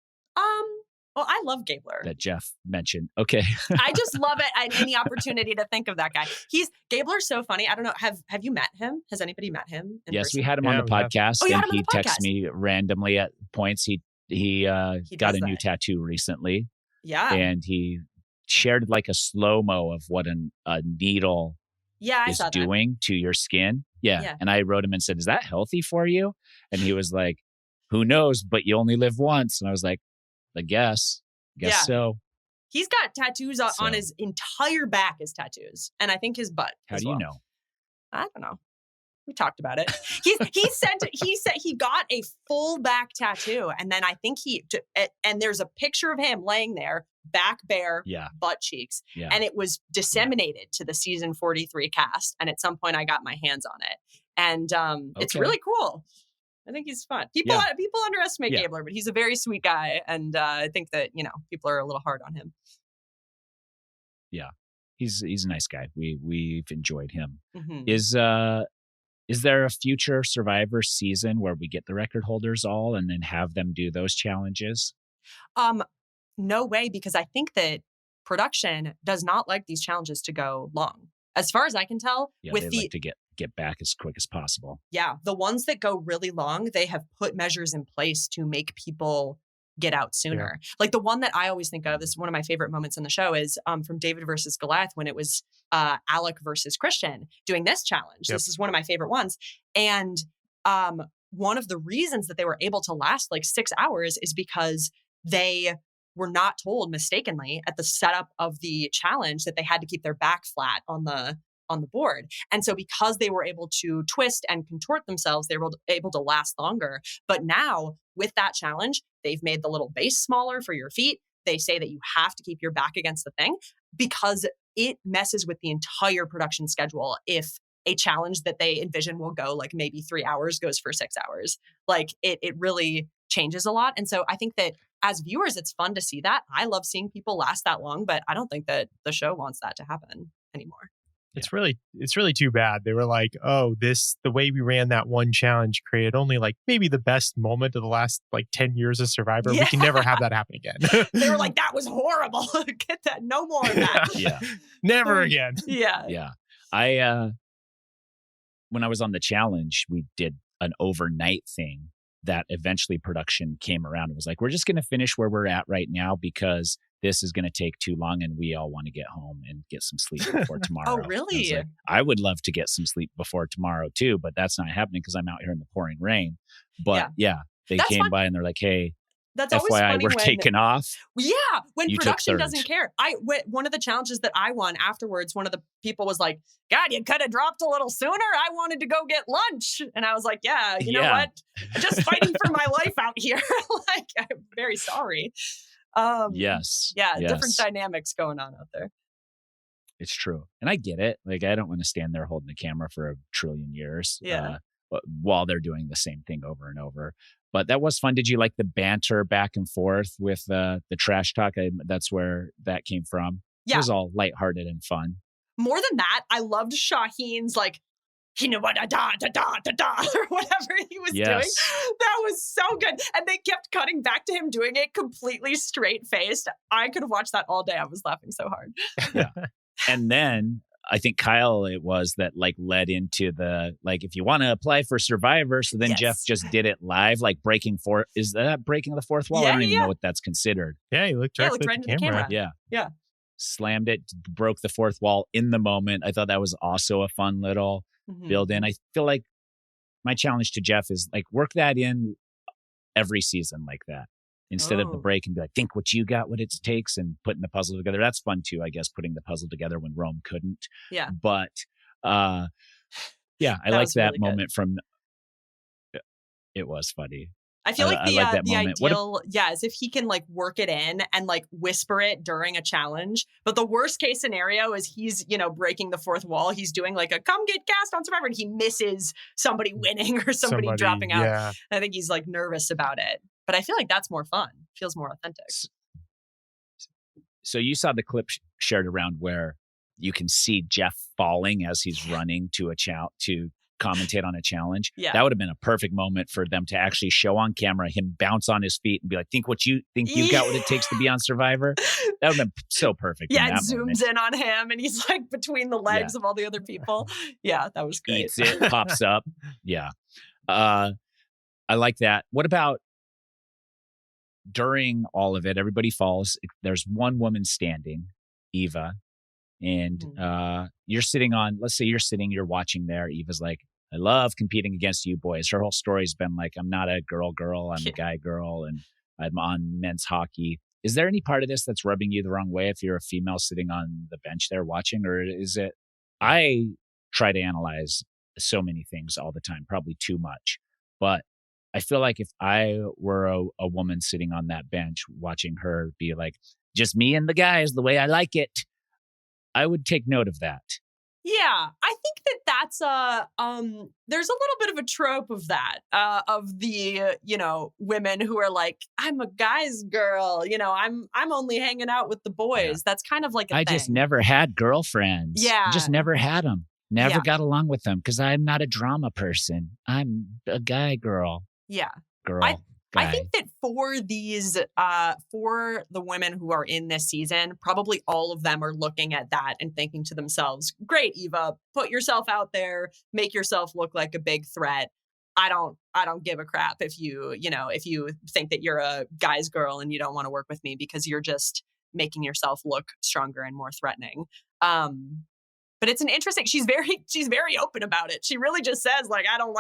Well, I love Gabler. That Jeff mentioned. Okay. I just love it. And any opportunity to think of that guy. Gabler's so funny. I don't know. Have you met him? Has anybody met him? Yes, person? we had him on the podcast. Oh, and he texts me randomly at points. He got a new tattoo recently. Yeah. And he shared a slow-mo of what a needle is doing to your skin. Yeah. And I wrote him and said, "Is that healthy for you?" And he was like, "Who knows, but you only live once." And I was like, I guess so. He's got tattoos on his entire back as tattoos. And I think his butt. How do you know? I don't know. We talked about it. He said he got a full back tattoo. And then I think and there's a picture of him laying there, back bare, butt cheeks. Yeah. And it was disseminated to the season 43 cast. And at some point I got my hands on it. And it's really cool. I think he's fun. People underestimate Gabler, but he's a very sweet guy. And I think that, people are a little hard on him. Yeah. He's a nice guy. We've enjoyed him. Mm-hmm. Is there a future Survivor season where we get the record holders all and then have them do those challenges? No way, because I think that production does not like these challenges to go long. As far as I can tell, they like to get back as quick as possible. Yeah. The ones that go really long, they have put measures in place to make people get out sooner. Yeah. The one that I always think of, this is one of my favorite moments in the show, is from David versus Goliath when it was Alec versus Christian doing this challenge. Yep. This is one of my favorite ones. And one of the reasons that they were able to last 6 hours is because they were not told mistakenly at the setup of the challenge that they had to keep their back flat on the board. And so because they were able to twist and contort themselves, they were able to last longer. But now with that challenge, they've made the little base smaller for your feet. They say that you have to keep your back against the thing because it messes with the entire production schedule if a challenge that they envision will go like maybe 3 hours goes for 6 hours. Like it really changes a lot. And so I think that as viewers, it's fun to see that. I love seeing people last that long, but I don't think that the show wants that to happen anymore. It's really too bad. They were like, oh, the way we ran that one challenge created only like maybe the best moment of the last like 10 years of Survivor. Yeah. We can never have that happen again. They were like, that was horrible. Get that. No more of that. Yeah. Never again. Yeah. Yeah. When I was on the challenge, we did an overnight thing that eventually production came around and was like, we're just going to finish where we're at right now because this is going to take too long and we all want to get home and get some sleep before tomorrow. Oh, really? I would love to get some sleep before tomorrow too, but that's not happening because I'm out here in the pouring rain. But they That's came fun. by and they're like, hey, That's always FYI, funny we're when, taking off. Yeah, when You took production third. doesn't care. One of the challenges that I won afterwards, one of the people was like, God, you could have dropped a little sooner. I wanted to go get lunch. And I was like, yeah, you know what? Just fighting for my life out here. Like, I'm very sorry. Yes. Yeah, different dynamics going on out there. It's true. And I get it. Like, I don't want to stand there holding the camera for a trillion years while they're doing the same thing over and over. But that was fun. Did you like the banter back and forth with the trash talk? That's where that came from. Yeah. It was all lighthearted and fun. More than that, I loved Shaheen's like, you know what, da da da da da, or whatever he was doing. That was so good. And they kept cutting back to him doing it completely straight faced. I could have watched that all day. I was laughing so hard. Yeah. And then I think Kyle, it was that like led into the, like, if you want to apply for Survivor. So then Jeff just did it live, like breaking is that breaking the fourth wall? I don't even know what that's considered. Yeah, he looked right into the camera. Yeah. Slammed it, broke the fourth wall in the moment. I thought that was also a fun little build in. I feel like my challenge to Jeff is like work that in every season like that. Instead of the break and be like, think what you got, what it takes, and putting the puzzle together. That's fun too, I guess, putting the puzzle together when Rome couldn't. Yeah. But I like that really moment from, it was funny. I feel like the moment. ideal, is if he can like work it in and like whisper it during a challenge. But the worst case scenario is he's, breaking the fourth wall. He's doing like a come get cast on Survivor and he misses somebody winning or somebody dropping out. Yeah. I think he's like nervous about it. But I feel like that's more fun. Feels more authentic. So you saw the clip shared around where you can see Jeff falling as he's running to to commentate on a challenge. Yeah. That would have been a perfect moment for them to actually show on camera him bounce on his feet and be like, think what you think you've got what it takes to be on Survivor. That would have been so perfect. Yeah, it zooms in on him and he's like between the legs of all the other people. Yeah, that was great. Eats it, pops up. Yeah. I like that. What about during all of it, everybody falls. There's one woman standing, Eva, and you're sitting on, let's say you're watching there. Eva's like, I love competing against you boys. Her whole story's been like, I'm not a girl, I'm a guy girl, and I'm on men's hockey. Is there any part of this that's rubbing you the wrong way if you're a female sitting on the bench there watching? Or is it, I try to analyze so many things all the time, probably too much, but I feel like if I were a woman sitting on that bench watching her be like, just me and the guys, the way I like it, I would take note of that. Yeah, I think that's there's a little bit of a trope of that, of the, women who are like, I'm a guy's girl, I'm only hanging out with the boys. Yeah. That's kind of like a thing. Just never had girlfriends. Yeah. Just never had them. Never got along with them because I'm not a drama person. I'm a guy girl. Yeah. Girl. I think that for these, for the women who are in this season, probably all of them are looking at that and thinking to themselves, great, Eva, put yourself out there, make yourself look like a big threat. I don't give a crap if you think that you're a guy's girl and you don't want to work with me because you're just making yourself look stronger and more threatening. But it's an interesting, she's very open about it. She really just says like, I don't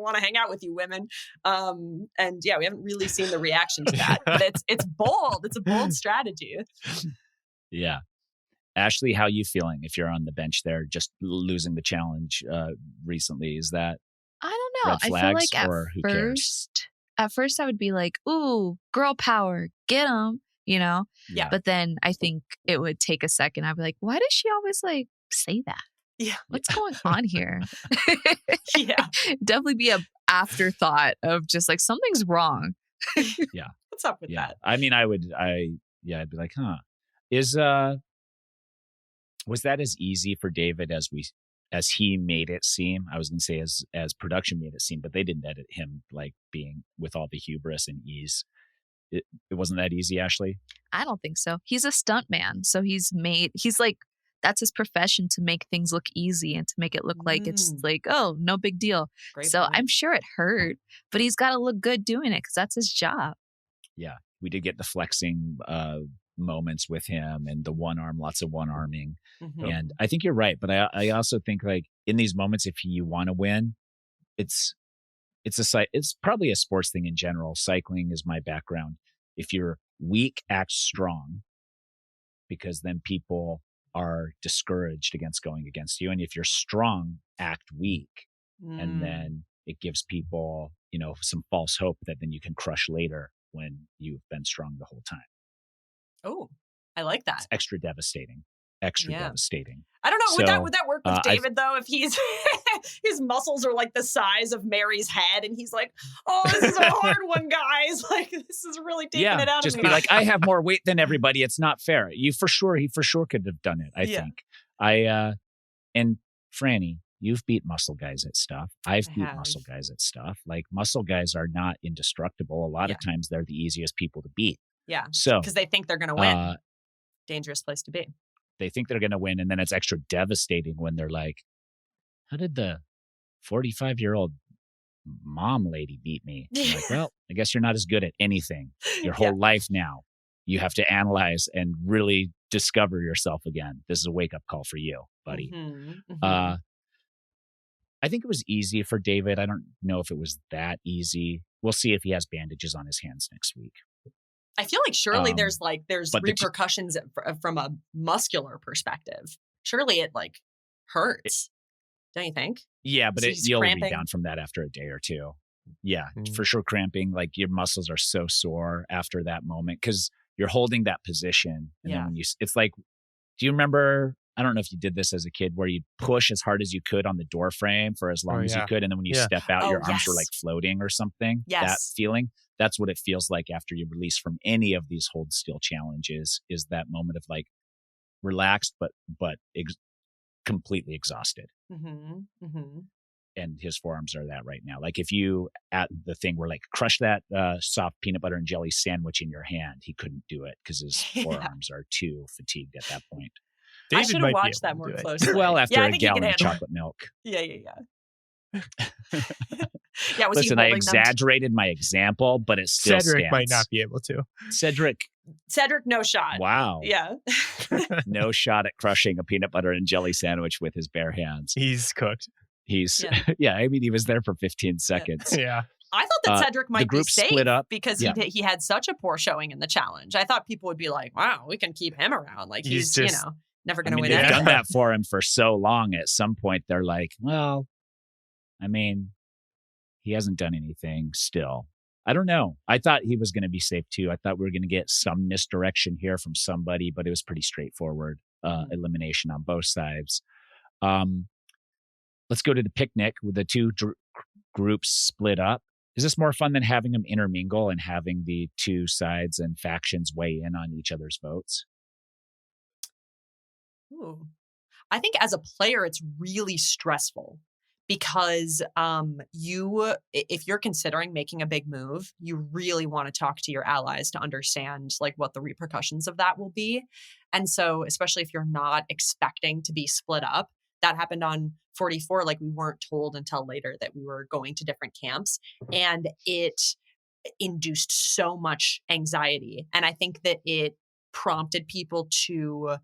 want to hang out with you women. And we haven't really seen the reaction to that, but it's bold. It's a bold strategy. Yeah. Ashleigh, how are you feeling if you're on the bench there, just losing the challenge recently? Is that I don't know. red flags, I feel like at first I would be like, ooh, girl power, get them, Yeah. But then I think it would take a second. I'd be like, why does she always like say that? Yeah. What's going on here? Yeah. Definitely be a afterthought of just like something's wrong. Yeah. What's up with that? I mean, I'd be like, was that as easy for David as he made it seem? I was going to say as production made it seem, but they didn't edit him like being with all the hubris and ease. It wasn't that easy, Ashleigh. I don't think so. He's a stunt man. So he's like, that's his profession, to make things look easy and to make it look like it's like, oh, no big deal. Great so point. I'm sure it hurt, but he's got to look good doing it because that's his job. Yeah. We did get the flexing moments with him and the one arm, lots of one arming. Mm-hmm. And I think you're right. But I also think like in these moments, if you want to win, it's probably a sports thing in general. Cycling is my background. If you're weak, act strong, because then people are discouraged against going against you. And if you're strong, act weak. And then it gives people, some false hope that then you can crush later when you've been strong the whole time. Oh, I like that. It's extra devastating. Devastating. I don't know. So, would that work with David though? If he's his muscles are like the size of Mary's head, and he's like, "Oh, this is a hard one, guys. Like, this is really taking it out of me." Just be like, "I have more weight than everybody. It's not fair." He for sure could have done it. I think. And Frannie, you've beat muscle guys at stuff. I've beat muscle guys at stuff. Like muscle guys are not indestructible. A lot of times they're the easiest people to beat. Yeah. So because they think they're going to win. Dangerous place to be. They think they're going to win, and then it's extra devastating when they're like, "How did the 45-year-old mom lady beat me?" I'm like, well, I guess you're not as good at anything. Your whole life now, you have to analyze and really discover yourself again. This is a wake-up call for you, buddy. I think it was easy for David. I don't know if it was that easy. We'll see if he has bandages on his hands next week. I feel like surely there's repercussions from a muscular perspective. Surely it like hurts, don't you think? Yeah, but you'll be down from that after a day or two. Yeah, for sure, cramping. Like your muscles are so sore after that moment because you're holding that position. And then when it's like, do you remember? I don't know if you did this as a kid, where you push as hard as you could on the door frame for as long as you could, and then when you step out, your arms were like floating or something. Yes. That feeling. That's what it feels like after you release from any of these hold still challenges, is that moment of like relaxed, but completely exhausted. And his forearms are that right now. Like if you at the thing where like crush that soft peanut butter and jelly sandwich in your hand, he couldn't do it because his forearms are too fatigued at that point. I should have watched that more closely. Well, after a gallon of chocolate milk. Yeah. Listen, I exaggerated my example, but it still Cedric stands. might not be able to. Cedric, no shot. Wow. Yeah. No shot at crushing a peanut butter and jelly sandwich with his bare hands. He's cooked. I mean, he was there for 15 seconds. Yeah. I thought that Cedric might be safe split up because he had such a poor showing in the challenge. I thought people would be like, wow, we can keep him around. Like he's just, never going to win. They've done that for him for so long. At some point, they're like, well, I mean, he hasn't done anything still. I don't know. I thought he was going to be safe too. I thought we were going to get some misdirection here from somebody, but it was pretty straightforward elimination on both sides. Let's go to the picnic with the two groups split up. Is this more fun than having them intermingle and having the two sides and factions weigh in on each other's votes? Ooh. I think as a player, it's really stressful because if you're considering making a big move, you really want to talk to your allies to understand like what the repercussions of that will be. And so, especially if you're not expecting to be split up, that happened on 44. Like we weren't told until later that we were going to different camps, and it induced so much anxiety. And I think that it prompted people to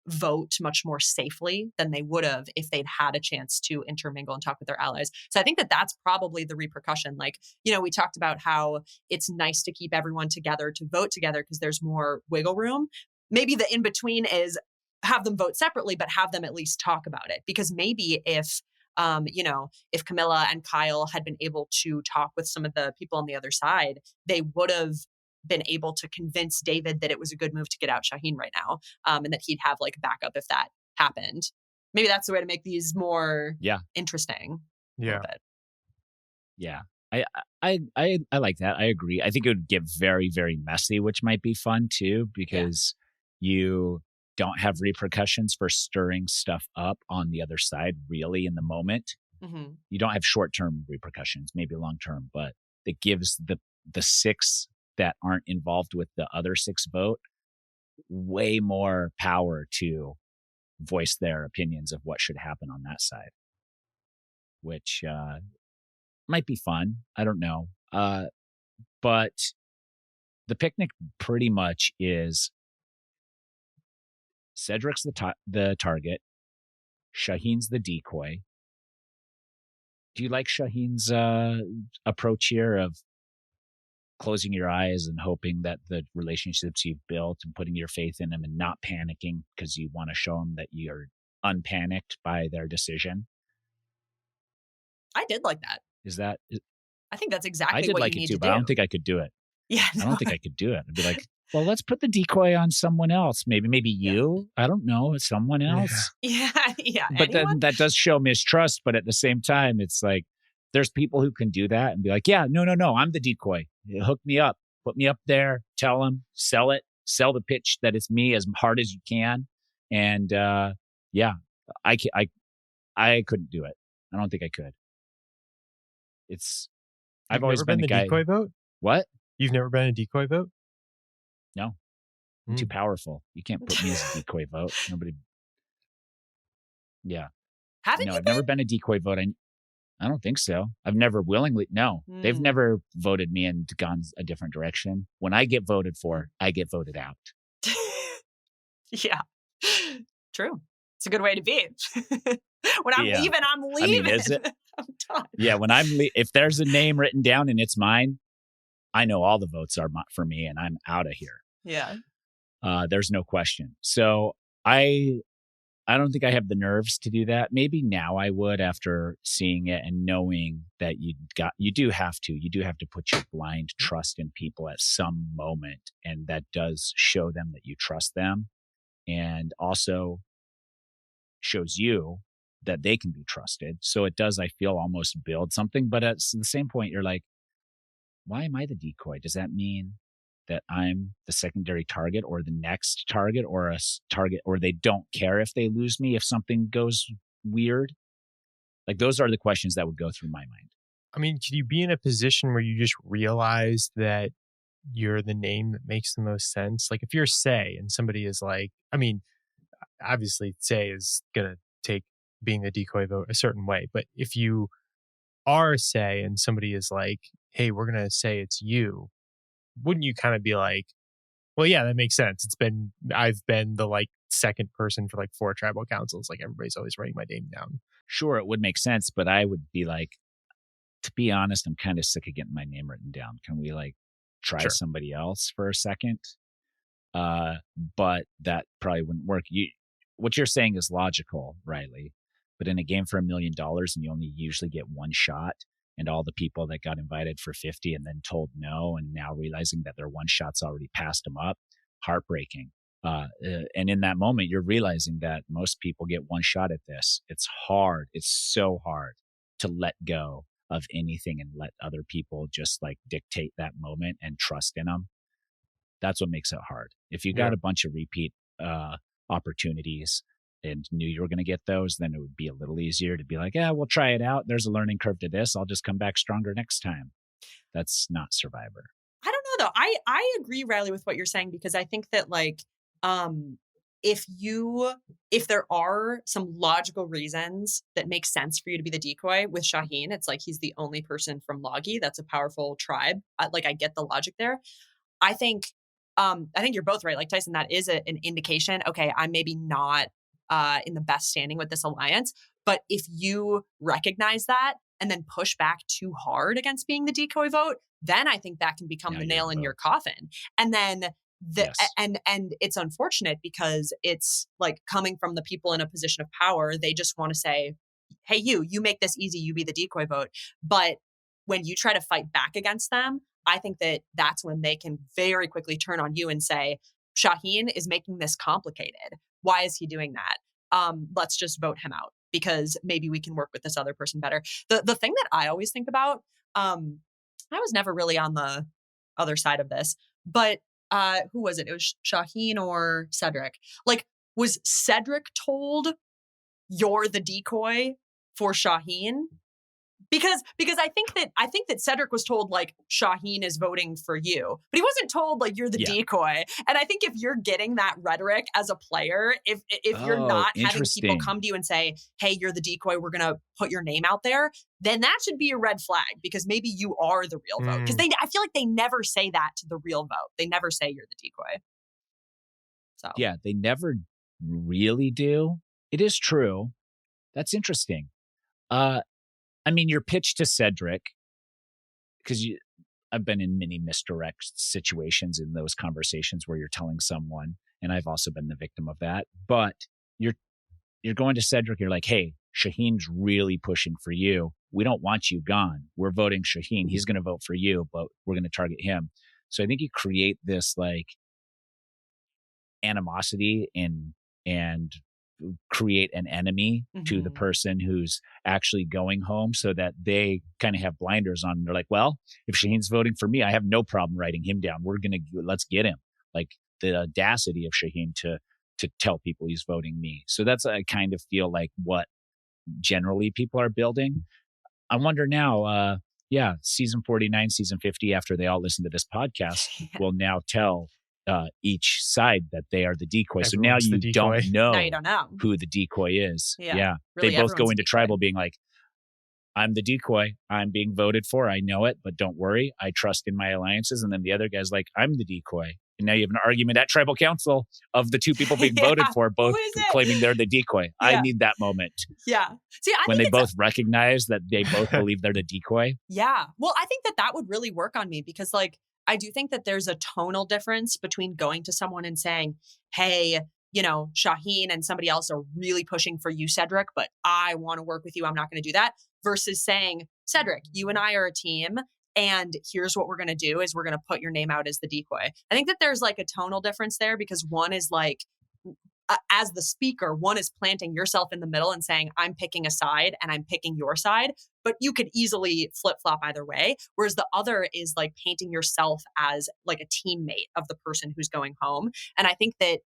vote much more safely than they would have if they'd had a chance to intermingle and talk with their allies. So I think that that's probably the repercussion. Like, we talked about how it's nice to keep everyone together to vote together because there's more wiggle room. Maybe the in-between is have them vote separately, but have them at least talk about it. Because maybe if Camilla and Kyle had been able to talk with some of the people on the other side, they would have been able to convince David that it was a good move to get out Shaheen right now, and that he'd have like backup if that happened. maybe that's the way to make these more interesting. Yeah. Yeah. I like that. I agree. I think it would get very, very messy, which might be fun too, because you don't have repercussions for stirring stuff up on the other side, really, in the moment. Mm-hmm. You don't have short-term repercussions, maybe long-term, but it gives the 6 that aren't involved with the other 6 vote way more power to voice their opinions of what should happen on that side, which might be fun. I don't know. But the picnic pretty much is Cedric's the target, Shaheen's the decoy. Do you like Shaheen's approach here of closing your eyes and hoping that the relationships you've built and putting your faith in them and not panicking because you want to show them that you're unpanicked by their decision? I did like that. I think that's exactly I did what like you it need too, to but do. I don't think I could do it. Yeah, I don't think I could do it. I'd be like, well, let's put the decoy on someone else. Maybe you. I don't know. Someone else. Yeah. But then that does show mistrust. But at the same time, it's like there's people who can do that and be like, yeah, no, I'm the decoy. Hook me up. Put me up there. Tell them. Sell it. Sell the pitch that it's me as hard as you can. And I couldn't do it. I don't think I could. I've always been the guy. Decoy vote. What? You've never been a decoy vote? No. I'm too powerful. You can't put me as a decoy vote. Nobody. Yeah. Haven't you I've never been a decoy vote. I don't think so. I've never willingly. No, they've never voted me and gone a different direction. When I get voted for, I get voted out. Yeah. True. It's a good way to be. When I'm leaving, I'm leaving. I mean, is it? I'm done. Yeah. When if there's a name written down and it's mine, I know all the votes are for me and I'm out of here. Yeah. There's no question. So I don't think I have the nerves to do that. Maybe now I would after seeing it and knowing that you do have to put your blind trust in people at some moment. And that does show them that you trust them and also shows you that they can be trusted. So it does, I feel, almost build something. But at the same point, you're like, why am I the decoy? Does that mean that I'm the secondary target or the next target or a target, or they don't care if they lose me if something goes weird? Like, those are the questions that would go through my mind. I mean, could you be in a position where you just realize that you're the name that makes the most sense? Like if you're Say and somebody is like, I mean, obviously Say is going to take being the decoy vote a certain way. But if you are Say and somebody is like, hey, we're going to say it's you, wouldn't you kind of be like, well, yeah, that makes sense. I've been the like second person for like 4 tribal councils. Like everybody's always writing my name down. Sure, it would make sense, but I would be like, to be honest, I'm kind of sick of getting my name written down. Can we like try somebody else for a second? But that probably wouldn't work. What you're saying is logical, Riley, but in a game for $1 million and you only usually get one shot, and all the people that got invited for 50 and then told no, and now realizing that their one shot's already passed them up, heartbreaking. And in that moment, you're realizing that most people get one shot at this. It's hard. It's so hard to let go of anything and let other people just like dictate that moment and trust in them. That's what makes it hard. If you got a bunch of repeat opportunities and knew you were going to get those, then it would be a little easier to be like, yeah, we'll try it out. There's a learning curve to this. I'll just come back stronger next time. That's not Survivor. I don't know though. I agree, Riley, with what you're saying, because I think that like, if there are some logical reasons that make sense for you to be the decoy with Shaheen, it's like he's the only person from Logie. That's a powerful tribe. I get the logic there. I think you're both right. Like Tyson, that is an indication. Okay, I'm maybe not in the best standing with this alliance. But if you recognize that and then push back too hard against being the decoy vote, then I think that can become the nail in your coffin. And then and it's unfortunate because it's like coming from the people in a position of power. They just want to say, hey, you make this easy, you be the decoy vote. But when you try to fight back against them, I think that that's when they can very quickly turn on you and say, Shaheen is making this complicated. Why is he doing that? let's just vote him out because maybe we can work with this other person better. The thing that I always think about, I was never really on the other side of this, but who was it? It was Shaheen or Cedric. Like, was Cedric told you're the decoy for Shaheen? Because I think that Cedric was told like Shaheen is voting for you, but he wasn't told like you're the decoy. And I think if you're getting that rhetoric as a player, if you're not having people come to you and say, "Hey, you're the decoy, we're gonna put your name out there," then that should be a red flag because maybe you are the real vote. Because I feel like they never say that to the real vote. They never say you're the decoy. So yeah, they never really do. It is true. That's interesting. I mean, your pitch to Cedric, because I've been in many misdirect situations in those conversations where you're telling someone, and I've also been the victim of that. But you're going to Cedric, you're like, hey, Shaheen's really pushing for you. We don't want you gone. We're voting Shaheen. He's going to vote for you, but we're going to target him. So I think you create this like animosity and create an enemy to the person who's actually going home so that they kind of have blinders on. They're like, well, if Shaheen's voting for me, I have no problem writing him down. Let's get him. Like the audacity of Shaheen to tell people he's voting me. So that's, I kind of feel like what generally people are building. I wonder now, season 49, season 50, after they all listen to this podcast, will now tell each side that they are the decoy. So now you don't know who the decoy is. Yeah. Really, they both go into tribal being like, I'm the decoy. I'm being voted for. I know it, but don't worry. I trust in my alliances. And then the other guy's like, I'm the decoy. And now you have an argument at tribal council of the two people being voted for, both claiming they're the decoy. I need that moment. Yeah. See, when they both recognize that they both believe they're the decoy. Yeah. Well, I think that would really work on me because like, I do think that there's a tonal difference between going to someone and saying, hey, you know, Shaheen and somebody else are really pushing for you, Cedric, but I want to work with you. I'm not going to do that. Versus saying, Cedric, you and I are a team. And here's what we're going to do is we're going to put your name out as the decoy. I think that there's like a tonal difference there because one is like, as the speaker, one is planting yourself in the middle and saying, I'm picking a side and I'm picking your side, but you could easily flip-flop either way. Whereas the other is like painting yourself as like a teammate of the person who's going home. And I think that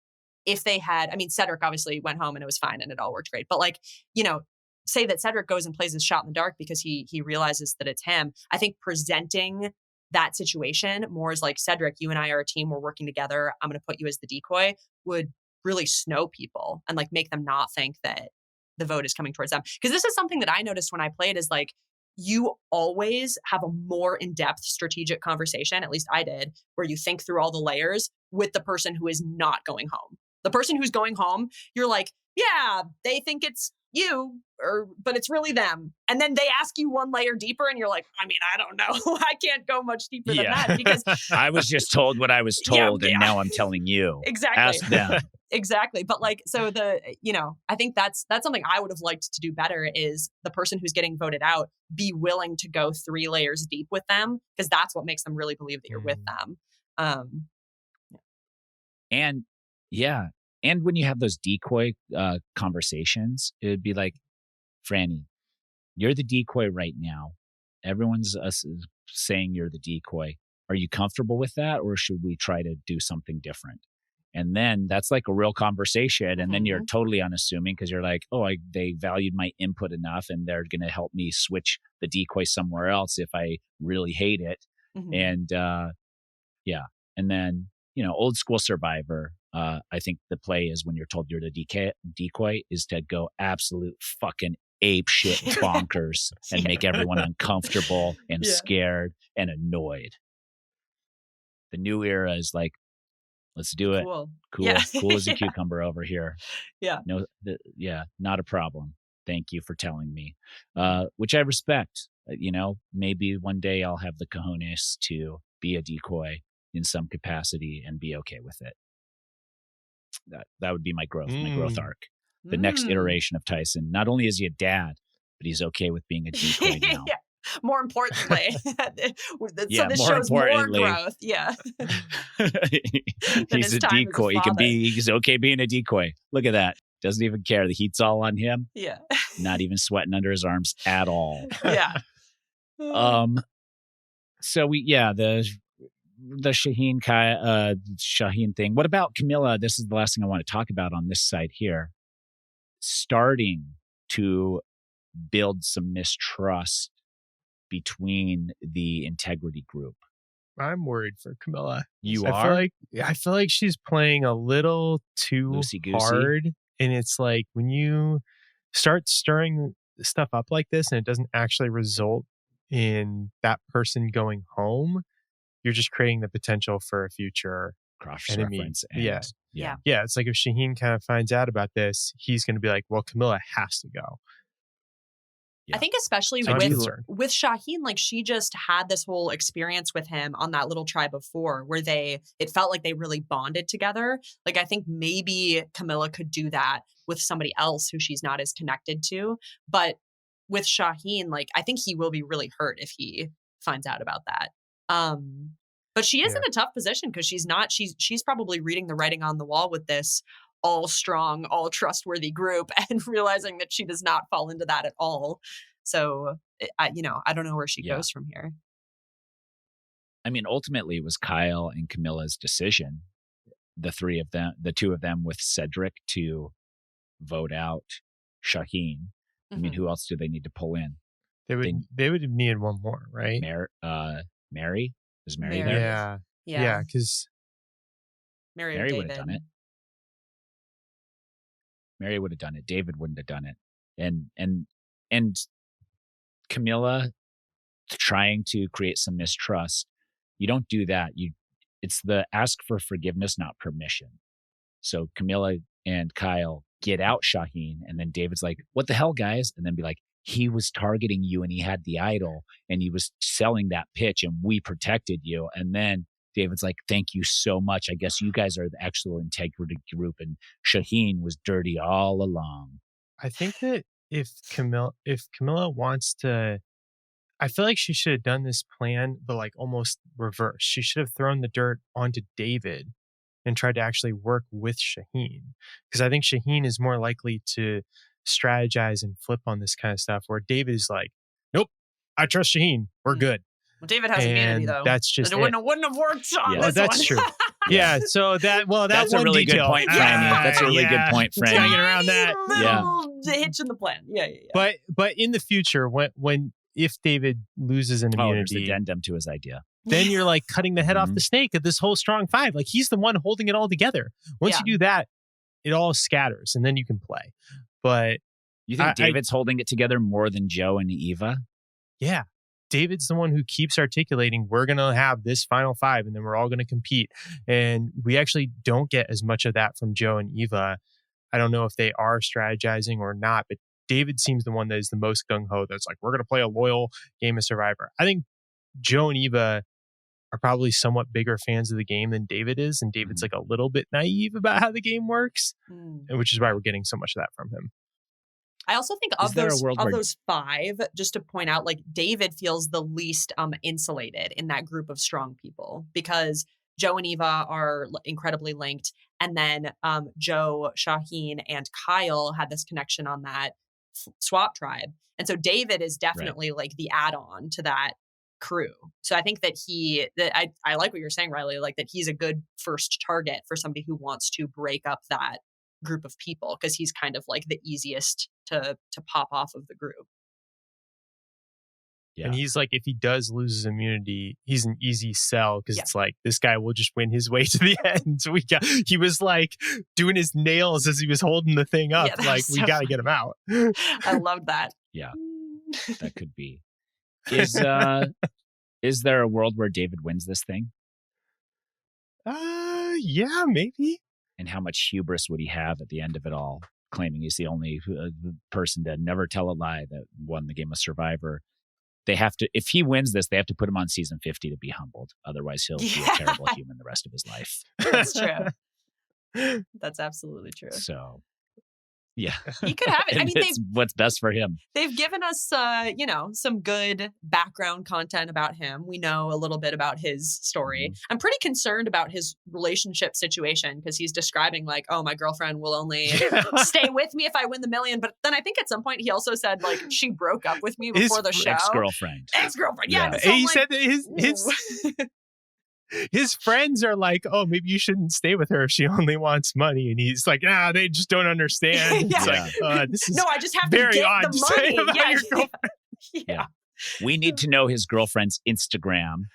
if they had, I mean, Cedric obviously went home and it was fine and it all worked great. But like, you know, say that Cedric goes and plays his shot in the dark because he realizes that it's him. I think presenting that situation more as like, Cedric, you and I are a team. We're working together. I'm going to put you as the decoy would really snow people and like make them not think that the vote is coming towards them. Because this is something that I noticed when I played is like, you always have a more in-depth strategic conversation, at least I did, where you think through all the layers with the person who is not going home. The person who's going home, you're like, yeah, they think it's you, but it's really them. And then they ask you one layer deeper and you're like, I mean, I don't know. I can't go much deeper than that because I was just told what I was told and now I'm telling you. Exactly. Ask them. Exactly. But like, so I think that's something I would have liked to do better is the person who's getting voted out, be willing to go 3 layers deep with them because that's what makes them really believe that you're with them. And when you have those decoy conversations, it would be like, Frannie, you're the decoy right now. Everyone's saying you're the decoy. Are you comfortable with that? Or should we try to do something different? And then that's like a real conversation. And then you're totally unassuming because you're like, they valued my input enough and they're going to help me switch the decoy somewhere else if I really hate it. And and then, old school Survivor. I think the play is when you're told you're the decoy is to go absolute fucking ape shit bonkers and make everyone uncomfortable and scared and annoyed. The new era is like, let's do it. Cool. Cool as a cucumber over here. Yeah. No, not a problem. Thank you for telling me, which I respect. Maybe one day I'll have the cojones to be a decoy in some capacity and be okay with it. That would be my growth arc. The next iteration of Tyson. Not only is he a dad, but he's okay with being a decoy now. Yeah. More importantly, so this shows more growth. Yeah. He's a decoy. He's okay being a decoy. Look at that. Doesn't even care. The heat's all on him. Yeah. Not even sweating under his arms at all. Yeah. So the Shaheen thing. What about Camilla? This is the last thing I want to talk about on this side here. Starting to build some mistrust between the integrity group. I'm worried for Camilla. You I are? feel like she's playing a little too Loosey-goosey? hard. And it's like when you start stirring stuff up like this and it doesn't actually result in that person going home, you're just creating the potential for a future enemy. Cross-reference. Yeah. Yeah, it's like if Shaheen kind of finds out about this, he's going to be like, well, Camilla has to go. I think especially So with Shaheen, like she just had this whole experience with him on that little tribe of 4 where it felt like they really bonded together. Like I think maybe Camilla could do that with somebody else who she's not as connected to. But with Shaheen, like I think he will be really hurt if he finds out about that. But she is in a tough position because she's probably reading the writing on the wall with this all strong, all trustworthy group and realizing that she does not fall into that at all. So, I don't know where she goes from here. I mean, ultimately it was Kyle and Camilla's decision, the two of them with Cedric to vote out Shaheen. I mean, who else do they need to pull in? They would have needed one more, right? Mary? Is Mary Mary. there? Yeah, because Mary would have done it. Mary would have done it. David wouldn't have done it. And Camilla trying to create some mistrust. You don't do that. It's the ask for forgiveness, not permission. So Camilla and Kyle get out Shaheen, and then David's like, "What the hell, guys?" And then be like, "He was targeting you, and he had the idol, and he was selling that pitch, and we protected you." And then David's like, "Thank you so much. I guess you guys are the actual integrity group, and Shaheen was dirty all along." I think that if Camilla wants to, I feel like she should have done this plan, but like almost reverse. She should have thrown the dirt onto David and tried to actually work with Shaheen, because I think Shaheen is more likely to strategize and flip on this kind of stuff, where David is like, "Nope, I trust Shaheen. We're good." Well, David has immunity though. That's just it wouldn't have worked on this that's one. true. Yeah. So that's a one really detail. good point, Frannie. That's a really good point, Frannie. Dragging around that. The hitch in the plan. Yeah. But in the future, if David loses an there's immunity, addendum to his idea. then you're like cutting the head off the snake of this whole strong 5. Like he's the one holding it all together. Once you do that, it all scatters and then you can play. But you think David's holding it together more than Joe and Eva? Yeah. David's the one who keeps articulating, we're going to have this final 5 and then we're all going to compete. And we actually don't get as much of that from Joe and Eva. I don't know if they are strategizing or not, but David seems the one that is the most gung-ho. That's like, we're going to play a loyal game of Survivor. I think Joe and Eva are probably somewhat bigger fans of the game than David is. And David's like a little bit naive about how the game works, which is why we're getting so much of that from him. I also think of those 5, just to point out, like David feels the least insulated in that group of strong people, because Joe and Eva are incredibly linked. And then Joe, Shaheen, and Kyle had this connection on that swap tribe. And so David is definitely like the add-on to that crew. So I think that I like what you're saying, Riley, like that he's a good first target for somebody who wants to break up that group of people, because he's kind of like the easiest to pop off of the group. Yeah. And he's like, if he does lose his immunity, he's an easy sell, because it's like, this guy will just win his way to the end. So he was like doing his nails as he was holding the thing up. Like, we got to get him out. I love that. Yeah, that could be. Is there a world where David wins this thing? Yeah, maybe. And how much hubris would he have at the end of it all, claiming he's the only person to never tell a lie that won the game of Survivor? They have to, if he wins this, they have to put him on season 50 to be humbled. Otherwise, he'll be a terrible human the rest of his life. That's true. That's absolutely true. So, Yeah. He could have it. I mean, it's what's best for him. They've given us, some good background content about him. We know a little bit about his story. Mhm. I'm pretty concerned about his relationship situation because he's describing like, oh, my girlfriend will only stay with me if I win the $1 million. But then I think at some point he also said like she broke up with me before the show. Ex-girlfriend. Yeah. Yeah. So he I'm said like, that his friends are like, oh, maybe you shouldn't stay with her if she only wants money. And he's like, they just don't understand. It's like, this is no, I just have to very get odd the to say money. about your girlfriend. Yeah. We need to know his girlfriend's Instagram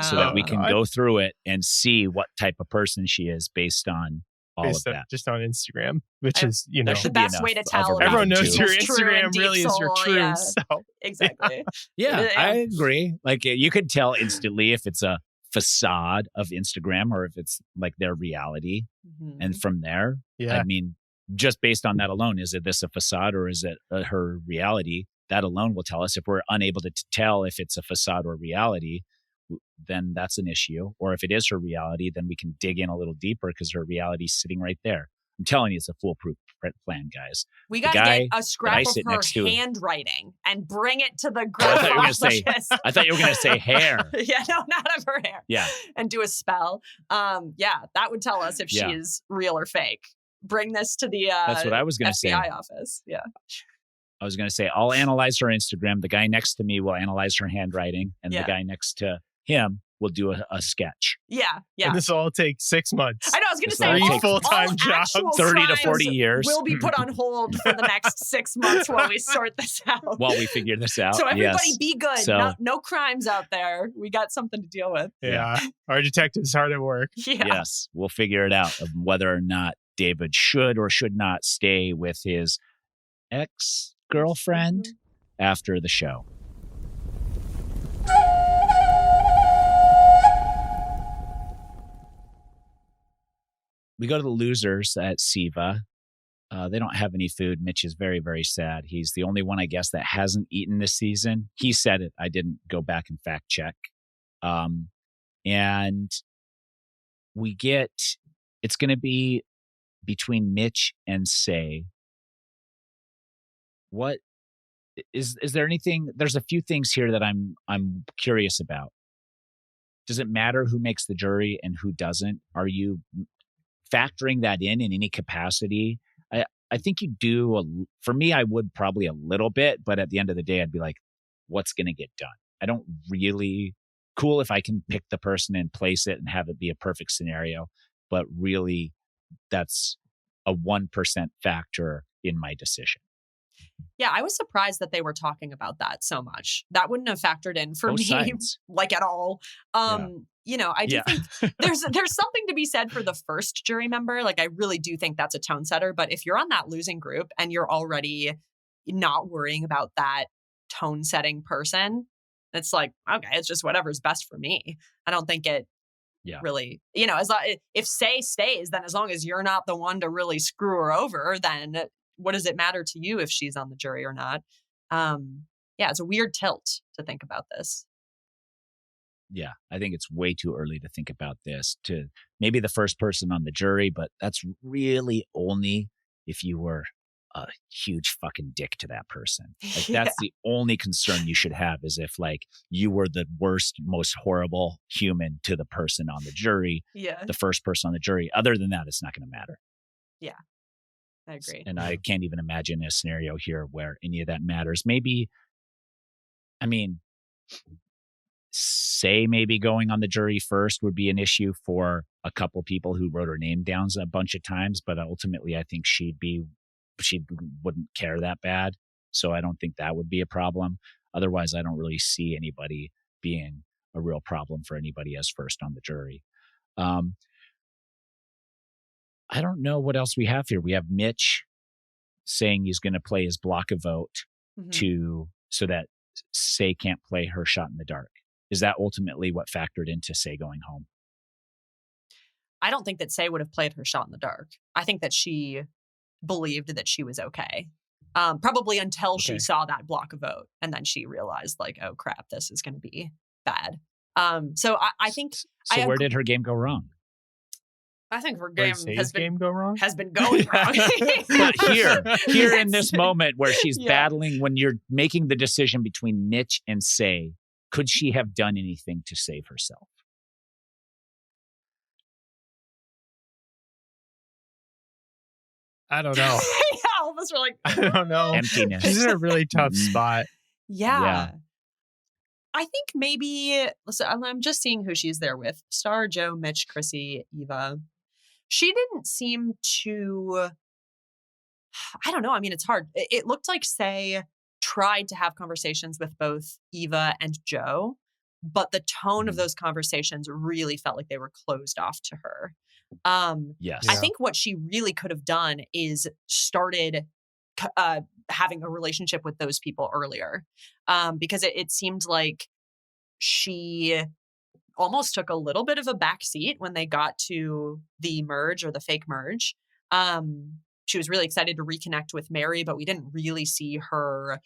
so that we can God. go through it and see what type of person she is based on all Based of on- that. just on Instagram, which is, There The should be best enough way to of tell her about everyone too. knows your people's true and Instagram deep really is your soul, true yeah. self. Exactly. Yeah, Yeah. I agree. Like you could tell instantly if it's a facade of Instagram or if it's like their reality. Mhm. And from there, Yeah. I mean, just based on that alone, is it this a facade or is it her reality? That alone will tell us. If we're unable to tell if it's a facade or reality, then that's an issue. Or if it is her reality, then we can dig in a little deeper because her reality's sitting right there. I'm telling you, it's a foolproof plan, guys. We The got to guy get a scrap I of sit her next to- handwriting and bring it to the I thought you were gonna say- graphologist. I thought you were going to say hair. Yeah, no, not of her hair. Yeah. And do a spell. That would tell us if Yeah. she is real or fake. Bring this to the That's what I was going to FBI say. office. Yeah. I was going to say, I'll analyze her Instagram. The guy next to me will analyze her handwriting. And Yeah. the guy next to him will do a sketch. Yeah. Yeah. And this will all take 6 months. I know. I was going to This say will all, take full-time all jobs, actual 30 to crimes 40 years. will be put on hold for the next 6 months while we sort this out. While we figure this out. So everybody Yes. be good. So- No crimes out there. We got something to deal with. Yeah. Our detective's hard at work. Yeah. Yes, we'll figure it out of whether or not David should or should not stay with his ex-girlfriend after the show. We go to the losers at Siva. They don't have any food. Mitch is very, very sad. He's the only one, I guess, that hasn't eaten this season. He said it. I didn't go back and fact check. And we get, it's going to be between Mitch and Say. What is there anything? There's a few things here that I'm curious about. Does it matter who makes the jury and who doesn't? Are you factoring that in any capacity? I think you do. For me, I would probably a little bit, but at the end of the day, I'd be like, what's going to get done? I don't really, cool if I can pick the person and place it and have it be a perfect scenario, but really that's a 1% factor in my decision. Yeah, I was surprised that they were talking about that so much. That wouldn't have factored in for Both me, sides. like at all. I do Yeah. think there's something to be said for the first jury member. Like, I really do think that's a tone setter. But if you're on that losing group and you're already not worrying about that tone setting person, it's like, okay, it's just whatever's best for me. I don't think it really, if Say stays, then as long as you're not the one to really screw her over, then what does it matter to you if she's on the jury or not? It's a weird tilt to think about this. Yeah, I think it's way too early to think about this. To maybe the first person on the jury, but that's really only if you were a huge fucking dick to that person. Like that's the only concern you should have, is if like you were the worst, most horrible human to the person on the jury, Yeah, the first person on the jury. Other than that, it's not going to matter. I agree. And I can't even imagine a scenario here where any of that matters. Maybe, Say maybe going on the jury first would be an issue for a couple people who wrote her name down a bunch of times, but ultimately I think she wouldn't care that bad. So I don't think that would be a problem. Otherwise, I don't really see anybody being a real problem for anybody as first on the jury. I don't know what else we have here. We have Mitch saying he's going to play his block a vote so that Say can't play her shot in the dark. Is that ultimately what factored into Say going home? I don't think that Say would have played her shot in the dark. I think that she believed that she was okay. Probably until she saw that block a vote. And then she realized like, oh crap, this is going to be bad. So I think... So where did her game go wrong? I think her Wait, game Say's game go wrong? has been going wrong. But here in this moment where she's Yeah. battling, when you're making the decision between Mitch and Say, could she have done anything to save herself? I don't know. Yeah, all of us were like, I don't know. Emptiness. She's in a really tough spot. yeah. I think maybe, listen, I'm just seeing who she's there with. Star, Joe, Mitch, Chrissy, Eva. She didn't seem to, I don't know. I mean, it's hard. It looked like Say tried to have conversations with both Eva and Joe, but the tone of those conversations really felt like they were closed off to her. Yes. I think what she really could have done is started having a relationship with those people earlier, because it seemed like she almost took a little bit of a back seat when they got to the merge or the fake merge. She was really excited to reconnect with Mary, but we didn't really see her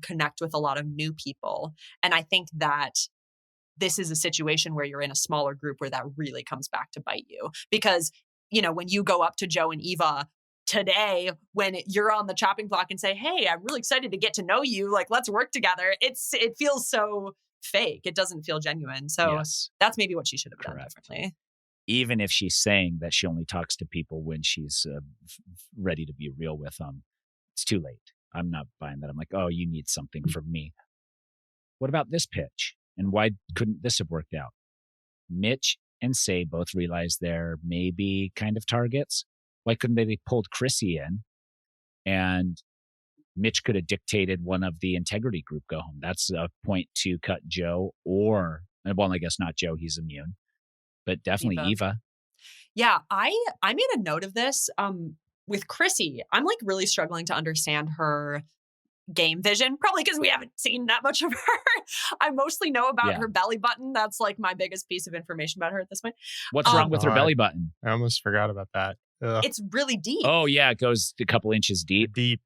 connect with a lot of new people. And I think that this is a situation where you're in a smaller group where that really comes back to bite you. Because, when you go up to Joe and Eva today, when you're on the chopping block and say, hey, I'm really excited to get to know you, like, let's work together. It feels so fake. It doesn't feel genuine. So that's maybe what she should have done differently. Even if she's saying that she only talks to people when she's ready to be real with them, it's too late. I'm not buying that. I'm like, oh, you need something from me. What about this pitch? And why couldn't this have worked out? Mitch and Say both realized they're maybe kind of targets. Why couldn't they pulled Chrissy in and Mitch could have dictated one of the integrity group go home? That's a point to cut Joe well, I guess not Joe. He's immune, but definitely Eva. Yeah, I made a note of this with Chrissy. I'm like really struggling to understand her game vision, probably because we haven't seen that much of her. I mostly know about her belly button. That's like my biggest piece of information about her at this point. What's wrong with her belly button? I almost forgot about that. Ugh. It's really deep. Oh yeah, it goes a couple inches deep.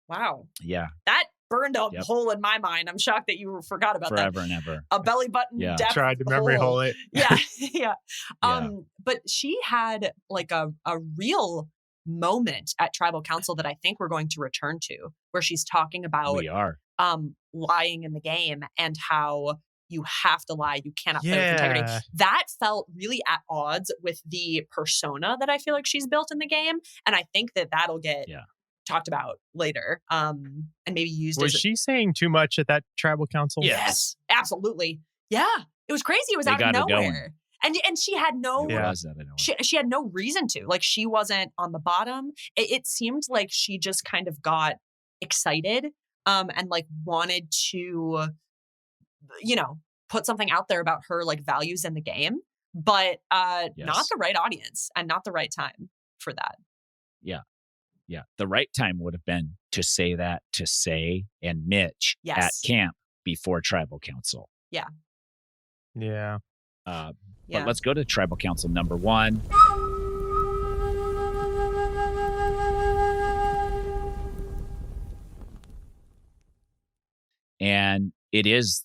Wow. Yeah. That burned a hole in my mind. I'm shocked that you forgot about Forever that. and ever. A belly button depth tried to memory hole it. Yeah. Yeah. But she had like a real moment at Tribal Council that I think we're going to return to, where she's talking about lying in the game and how you have to lie. You cannot play with integrity. That felt really at odds with the persona that I feel like she's built in the game. And I think that that'll get talked about later, and maybe used. Was she saying too much at that Tribal Council? Yes, absolutely. Yeah, it was crazy. It was out of nowhere. And she had she had no reason to. Like, she wasn't on the bottom. It seemed like she just kind of got excited and like wanted to, put something out there about her like values in the game, but not the right audience and not the right time for that. Yeah. Yeah. The right time would have been to say that to Say and Mitch at camp before Tribal Council. Yeah. Yeah. But let's go to Tribal Council number 1. And it is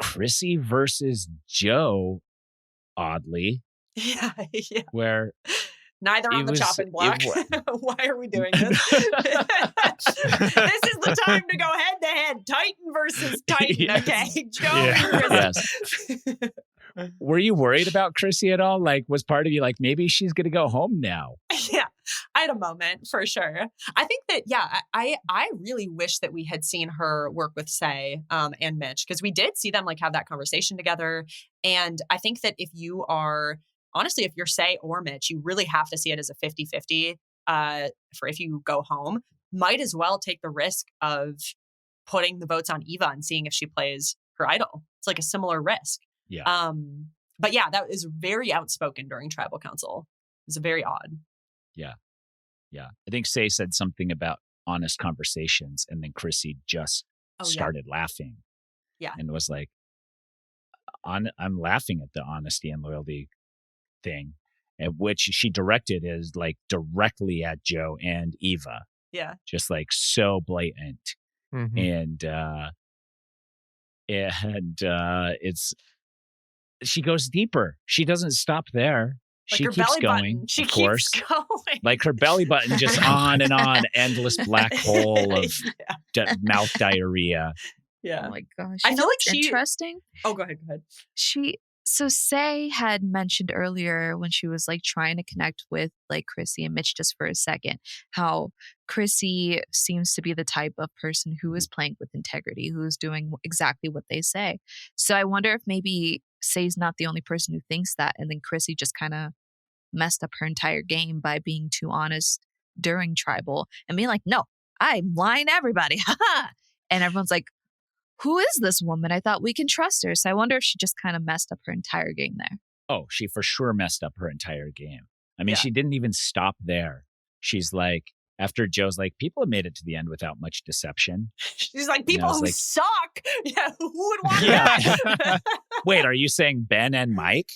Chrissy versus Joe, oddly. Yeah. Where neither on the chopping block. Why are we doing this? This is the time to go head to head. Titan versus Titan. Okay. Joe and Chrissy. Were you worried about Chrissy at all? Like, was part of you like, maybe she's going to go home now? Yeah, I had a moment for sure. I think that, I really wish that we had seen her work with Say and Mitch, because we did see them like have that conversation together. And I think that if you're Say or Mitch, you really have to see it as a 50-50 for if you go home. Might as well take the risk of putting the votes on Eva and seeing if she plays her idol. It's like a similar risk. Yeah. But yeah, that is very outspoken during Tribal Council. It was very odd. Yeah. Yeah. I think Say said something about honest conversations, and then Chrissy just started laughing. Yeah. And was like, I'm laughing at the honesty and loyalty thing, at which she directed is like directly at Joe and Eva. Yeah. Just like so blatant. Mm-hmm. And she goes deeper. She doesn't stop there. Like she her keeps belly going, button. She of keeps course. going. Like her belly button just on and on, endless black hole of mouth diarrhea. Yeah. Oh my gosh. I You feel know like what's interesting? Oh, go ahead. So Say had mentioned earlier when she was like trying to connect with like Chrissy and Mitch just for a second, how Chrissy seems to be the type of person who is playing with integrity, who is doing exactly what they say. So I wonder if maybe Say's not the only person who thinks that, and then Chrissy just kind of messed up her entire game by being too honest during tribal and being like, no, I'm lying to everybody. And everyone's like, who is this woman? I thought we can trust her. So I wonder if she just kind of messed up her entire game there. Oh, she for sure messed up her entire game. I mean, she didn't even stop there. She's like, after Joe's like, people have made it to the end without much deception. She's like, people who suck. Yeah, who would want that? Wait, are you saying Ben and Mike?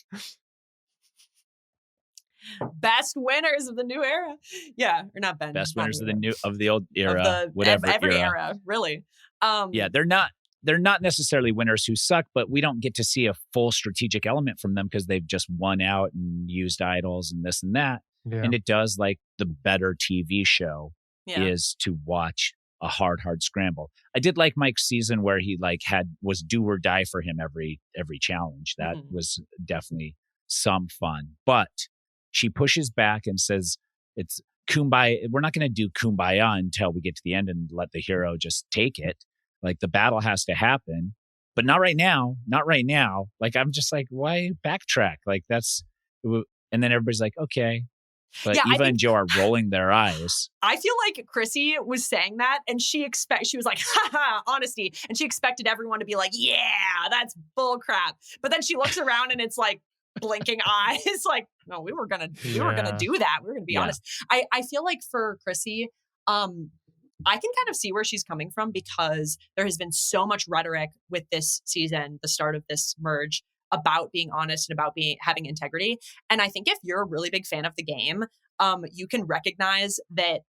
Best winners of the new era. Yeah, or not Ben. Best not winners of the old era, of every era, really. Yeah, they're not necessarily winners who suck, but we don't get to see a full strategic element from them because they've just won out and used idols and this and that. Yeah. And it does like the better TV show is to watch a hard scramble. I did like Mike's season where he like was do or die for him every challenge. That was definitely some fun. But she pushes back and says it's kumbaya. We're not going to do kumbaya until we get to the end and let the hero just take it. Like the battle has to happen, but not right now. Not right now. Like, I'm just like, why backtrack? Like and then everybody's like, okay. But Eva and Joe are rolling their eyes. I feel like Chrissy was saying that and she was like, haha, honesty. And she expected everyone to be like, yeah, that's bull crap. But then she looks around and it's like blinking eyes. Like, no, we were going to do that. We were going to be honest. I feel like for Chrissy, I can kind of see where she's coming from because there has been so much rhetoric with this season, the start of this merge, about being honest and about having integrity. And I think if you're a really big fan of the game, you can recognize that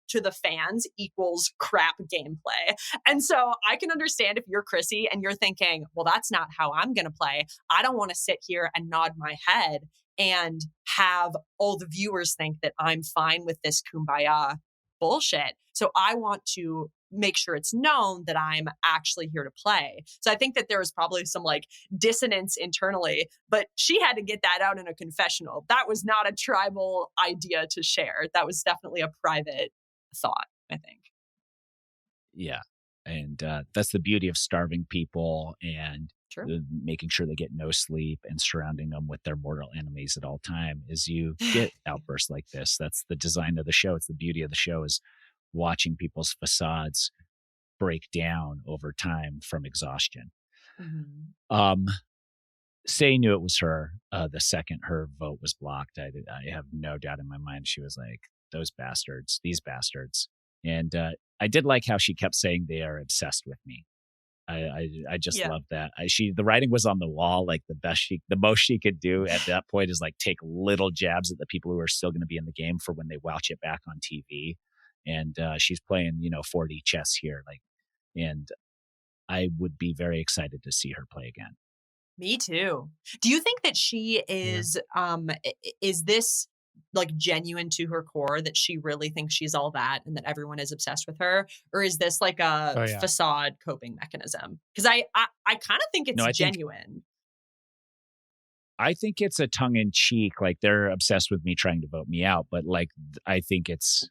to the fans equals crap gameplay. And so I can understand if you're Chrissy and you're thinking, well, that's not how I'm going to play. I don't want to sit here and nod my head and have all the viewers think that I'm fine with this kumbaya bullshit. So I want to make sure it's known that I'm actually here to play. So I think that there was probably some like dissonance internally, but she had to get that out in a confessional. That was not a tribal idea to share. That was definitely a private thought, I think. Yeah. And that's the beauty of starving people and making sure they get no sleep and surrounding them with their mortal enemies at all time is you get outbursts like this. That's the design of the show. It's the beauty of the show is watching people's facades break down over time from exhaustion. Say knew it was her. The second her vote was blocked, I have no doubt in my mind she was like, these bastards. And I did like how she kept saying they are obsessed with me. I just love that. The writing was on the wall. Like the most she could do at that point is like take little jabs at the people who are still going to be in the game for when they watch it back on TV. And she's playing, 4D chess here. And I would be very excited to see her play again. Me too. Do you think that she is this like genuine to her core that she really thinks she's all that and that everyone is obsessed with her? Or is this like a facade coping mechanism? Because I kind of think it's genuine. I think it's a tongue in cheek. Like they're obsessed with me trying to vote me out. But like, I think it's,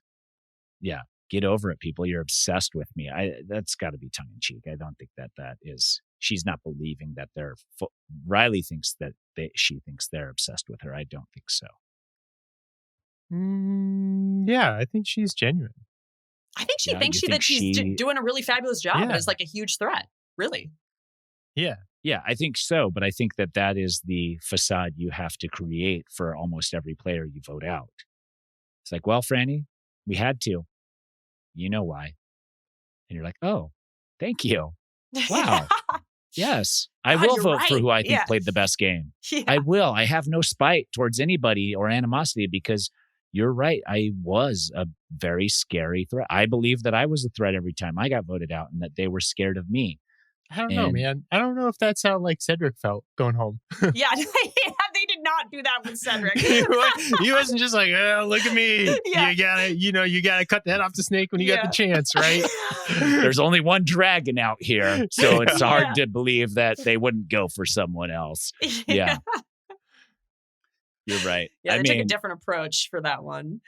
get over it, people. You're obsessed with me. That's got to be tongue in cheek. I don't think that is, she's not believing that Riley thinks that she thinks they're obsessed with her. I don't think so. Yeah, I think she's genuine. I think she thinks that she's doing a really fabulous job and is like a huge threat. Really? Yeah. Yeah, I think so. But I think that is the facade you have to create for almost every player you vote out. It's like, well, Frannie, we had to. You know why. And you're like, oh, thank you. Wow. Yes. I will vote for who I think played the best game. Yeah. I will. I have no spite towards anybody or animosity because you're right. I was a very scary threat. I believe that I was a threat every time I got voted out and that they were scared of me. I don't know, man. I don't know if that's how like Cedric felt going home. Yeah, they did not do that with Cedric. He wasn't just like, oh, look at me. Yeah. You gotta cut the head off the snake when you get the chance, right? There's only one dragon out here, so it's hard to believe that they wouldn't go for someone else. Yeah. You're right. Yeah, they took a different approach for that one.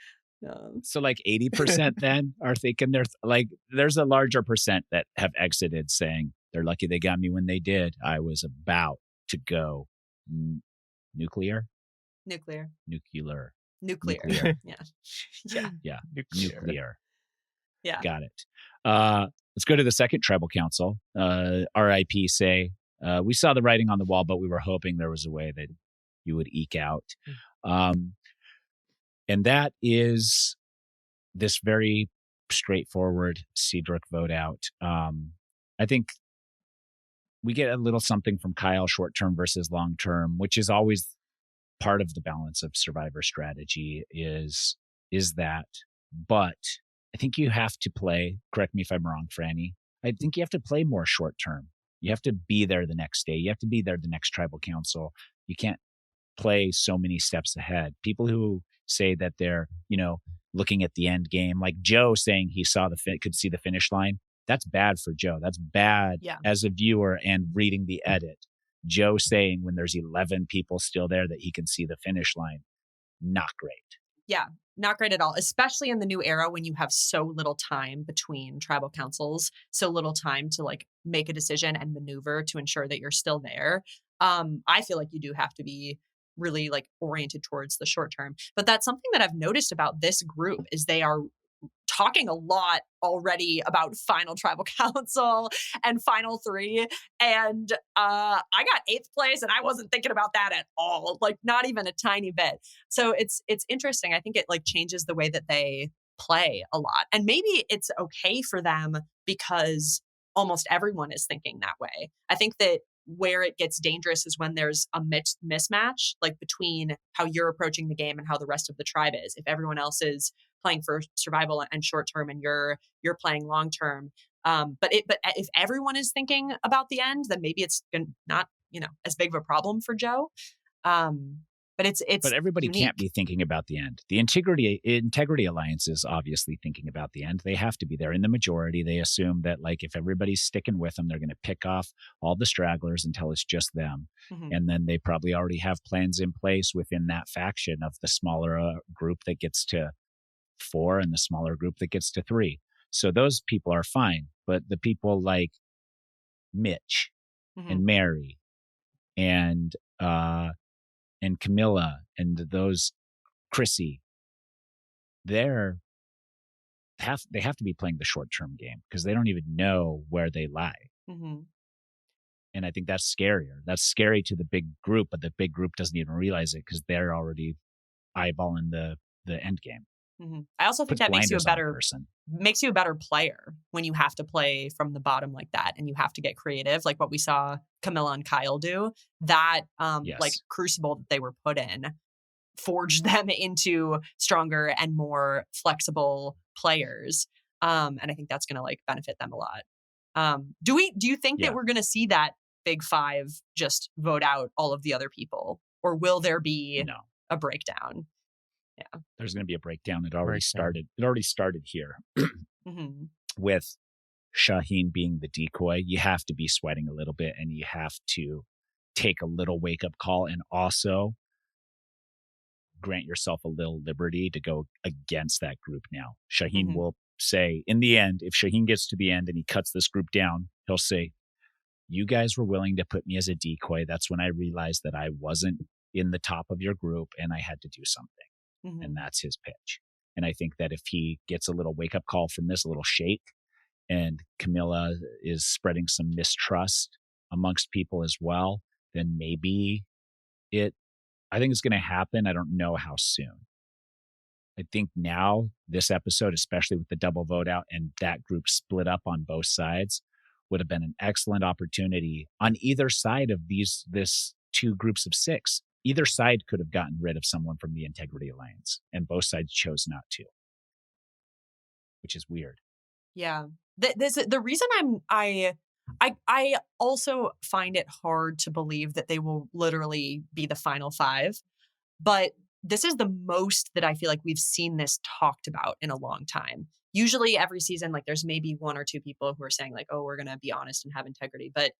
So like 80% then are thinking there's a larger percent that have exited saying they're lucky they got me when they did. I was about to go nuclear. Yeah. Yeah. Nuclear. Yeah. Got it. Let's go to the second tribal council. RIP say, we saw the writing on the wall, but we were hoping there was a way that you would eke out. And that is this very straightforward Cedric vote out. I think we get a little something from Kyle, short-term versus long-term, which is always part of the balance of Survivor strategy is that. But I think you have to play, correct me if I'm wrong, Frannie, I think you have to play more short-term. You have to be there the next day. You have to be there the next tribal council. You can't play so many steps ahead. People who say that they're, looking at the end game, like Joe saying he could see the finish line. That's bad for Joe. That's bad as a viewer and reading the edit. Joe saying when there's 11 people still there that he can see the finish line. Not great. Yeah, not great at all, especially in the new era when you have so little time between tribal councils, so little time to like make a decision and maneuver to ensure that you're still there. I feel like you do have to be really like oriented towards the short term. But that's something that I've noticed about this group is they are talking a lot already about final tribal council and final 3. And I got 8th place and I wasn't thinking about that at all, like not even a tiny bit. So it's interesting. I think it like changes the way that they play a lot. And maybe it's okay for them because almost everyone is thinking that way. I think that where it gets dangerous is when there's a mismatch, like between how you're approaching the game and how the rest of the tribe is. If everyone else is playing for survival and short term, and you're playing long term, but if everyone is thinking about the end, then maybe it's not as big of a problem for Joe. But everybody unique. Can't be thinking about the end. The Integrity Alliance is obviously thinking about the end. They have to be there. In the majority, they assume that like if everybody's sticking with them, they're going to pick off all the stragglers until it's just them. Mm-hmm. And then they probably already have plans in place within that faction of the smaller group that gets to 4 and the smaller group that gets to 3. So those people are fine. But the people like Mitch and Mary and Camilla and those Chrissy, they have to be playing the short-term game because they don't even know where they lie. Mm-hmm. And I think that's scarier. That's scary to the big group, but the big group doesn't even realize it because they're already eyeballing the end game. Mm-hmm. I also think that makes you a better player when you have to play from the bottom like that and you have to get creative, like what we saw Camilla and Kyle do. That like crucible that they were put in forged them into stronger and more flexible players. And I think that's going to like benefit them a lot. Do you think that we're going to see that big 5 just vote out all of the other people, or will there be a breakdown? Yeah. There's going to be a breakdown. It already started. It already started here with Shaheen being the decoy. You have to be sweating a little bit and you have to take a little wake up call and also grant yourself a little liberty to go against that group now. Shaheen will say in the end, if Shaheen gets to the end and he cuts this group down, he'll say, you guys were willing to put me as a decoy. That's when I realized that I wasn't in the top of your group and I had to do something. And that's his pitch. And I think that if he gets a little wake up call from this, a little shake, and Camilla is spreading some mistrust amongst people as well, then maybe I think it's going to happen. I don't know how soon. I think now this episode, especially with the double vote out and that group split up on both sides, would have been an excellent opportunity on either side of this 2 groups of 6. Either side could have gotten rid of someone from the Integrity Alliance, and both sides chose not to, which is weird. Yeah. The reason I also find it hard to believe that they will literally be the final 5. But this is the most that I feel like we've seen this talked about in a long time. Usually every season, like there's maybe one or two people who are saying like, oh, we're going to be honest and have integrity. But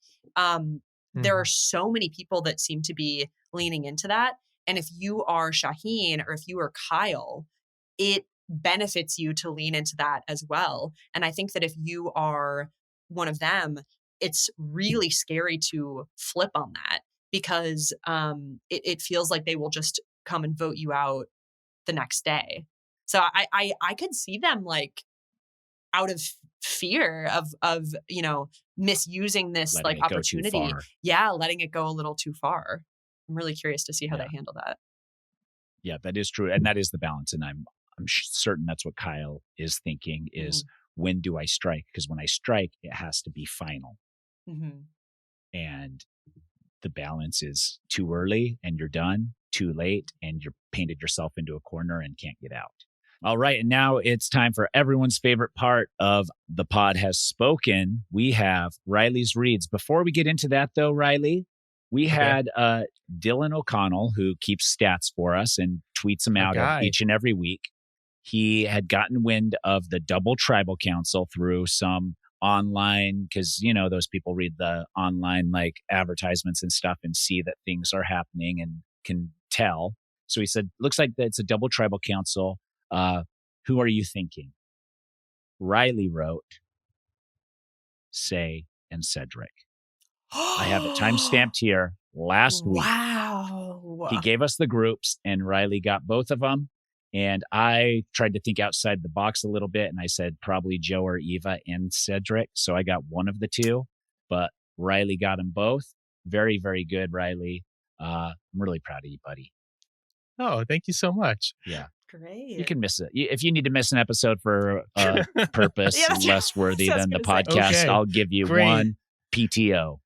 there are so many people that seem to be leaning into that. And if you are Shaheen or if you are Kyle, it benefits you to lean into that as well. And I think that if you are one of them, it's really scary to flip on that because it feels like they will just come and vote you out the next day. So I could see them like out of fear of misusing this letting like opportunity. Yeah, letting it go a little too far. I'm really curious to see how they handle that. Yeah, that is true. And that is the balance. And I'm certain that's what Kyle is thinking is when do I strike? Because when I strike, it has to be final. And the balance is too early and you're done, too late and you're painted yourself into a corner and can't get out. All right. And now it's time for everyone's favorite part of The Pod Has Spoken. We have Riley's reads. Before we get into that, though, Riley, we had Dylan O'Connell, who keeps stats for us and tweets them out each and every week. He had gotten wind of the double tribal council through some online, because, you know, those people read the online like advertisements and stuff and see that things are happening and can tell. So he said, looks like it's a double tribal council. Who are you thinking? Riley wrote, Say and Cedric. I have it timestamped here last week. Wow. He gave us the groups and Riley got both of them. And I tried to think outside the box a little bit. And I said, probably Joe or Eva and Cedric. So I got one of the two, but Riley got them both. Very, very good, Riley. I'm really proud of you, buddy. Oh, thank you so much. Yeah. Great. You can miss it. If you need to miss an episode for a purpose less worthy than the podcast, I'll give you one PTO.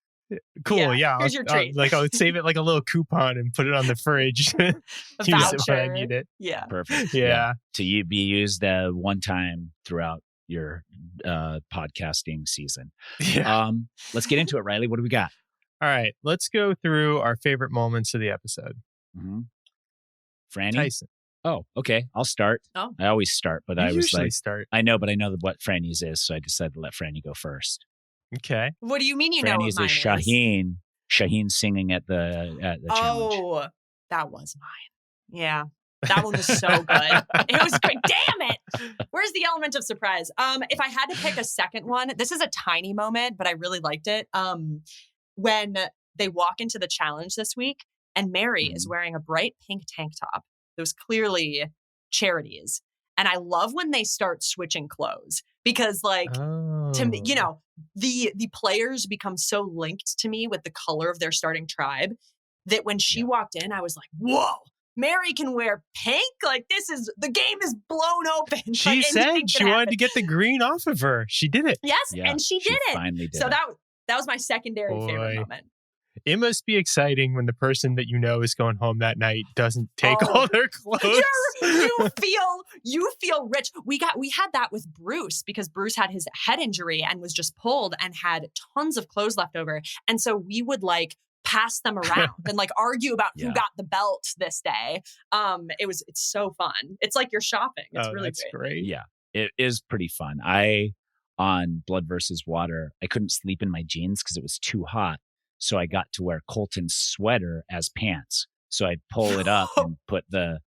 Cool. Yeah. Here's your treat. I'll save it like a little coupon and put it on the fridge. Use it when I need it. Yeah. Perfect. Yeah. To be used one time throughout your podcasting season. Yeah. Let's get into it, Riley. What do we got? All right. Let's go through our favorite moments of the episode. Frannie? Tyson. Oh, okay. I'll start. Oh. I always start, but I was like, start. I know, but I know what Frannie's is, so I decided to let Frannie go first. Okay. What do you mean you know Frannie's what mine is Shaheen. Shaheen singing at the challenge. Oh, that was mine. Yeah. That one was so good. It was great. Damn it. Where's the element of surprise? If I had to pick a second one, this is a tiny moment, but I really liked it. When they walk into the challenge this week and Mary is wearing a bright pink tank top. That was clearly Charity's. And I love when they start switching clothes because to me, you know, the players become so linked to me with the color of their starting tribe that when she walked in, I was like, whoa, Mary can wear pink? Like the game is blown open. She said she wanted to get the green off of her. She did it. Yes, and she did it. Finally did so it. that was my secondary favorite moment. It must be exciting when the person that you know is going home that night doesn't take all their clothes. You feel rich. We had that with Bruce because Bruce had his head injury and was just pulled and had tons of clothes left over. And so we would pass them around and argue about who got the belt this day. It's so fun. It's like you're shopping. It's really great. Yeah, it is pretty fun. On Blood versus Water, I couldn't sleep in my jeans because it was too hot. So I got to wear Colton's sweater as pants. So I'd pull it up and put the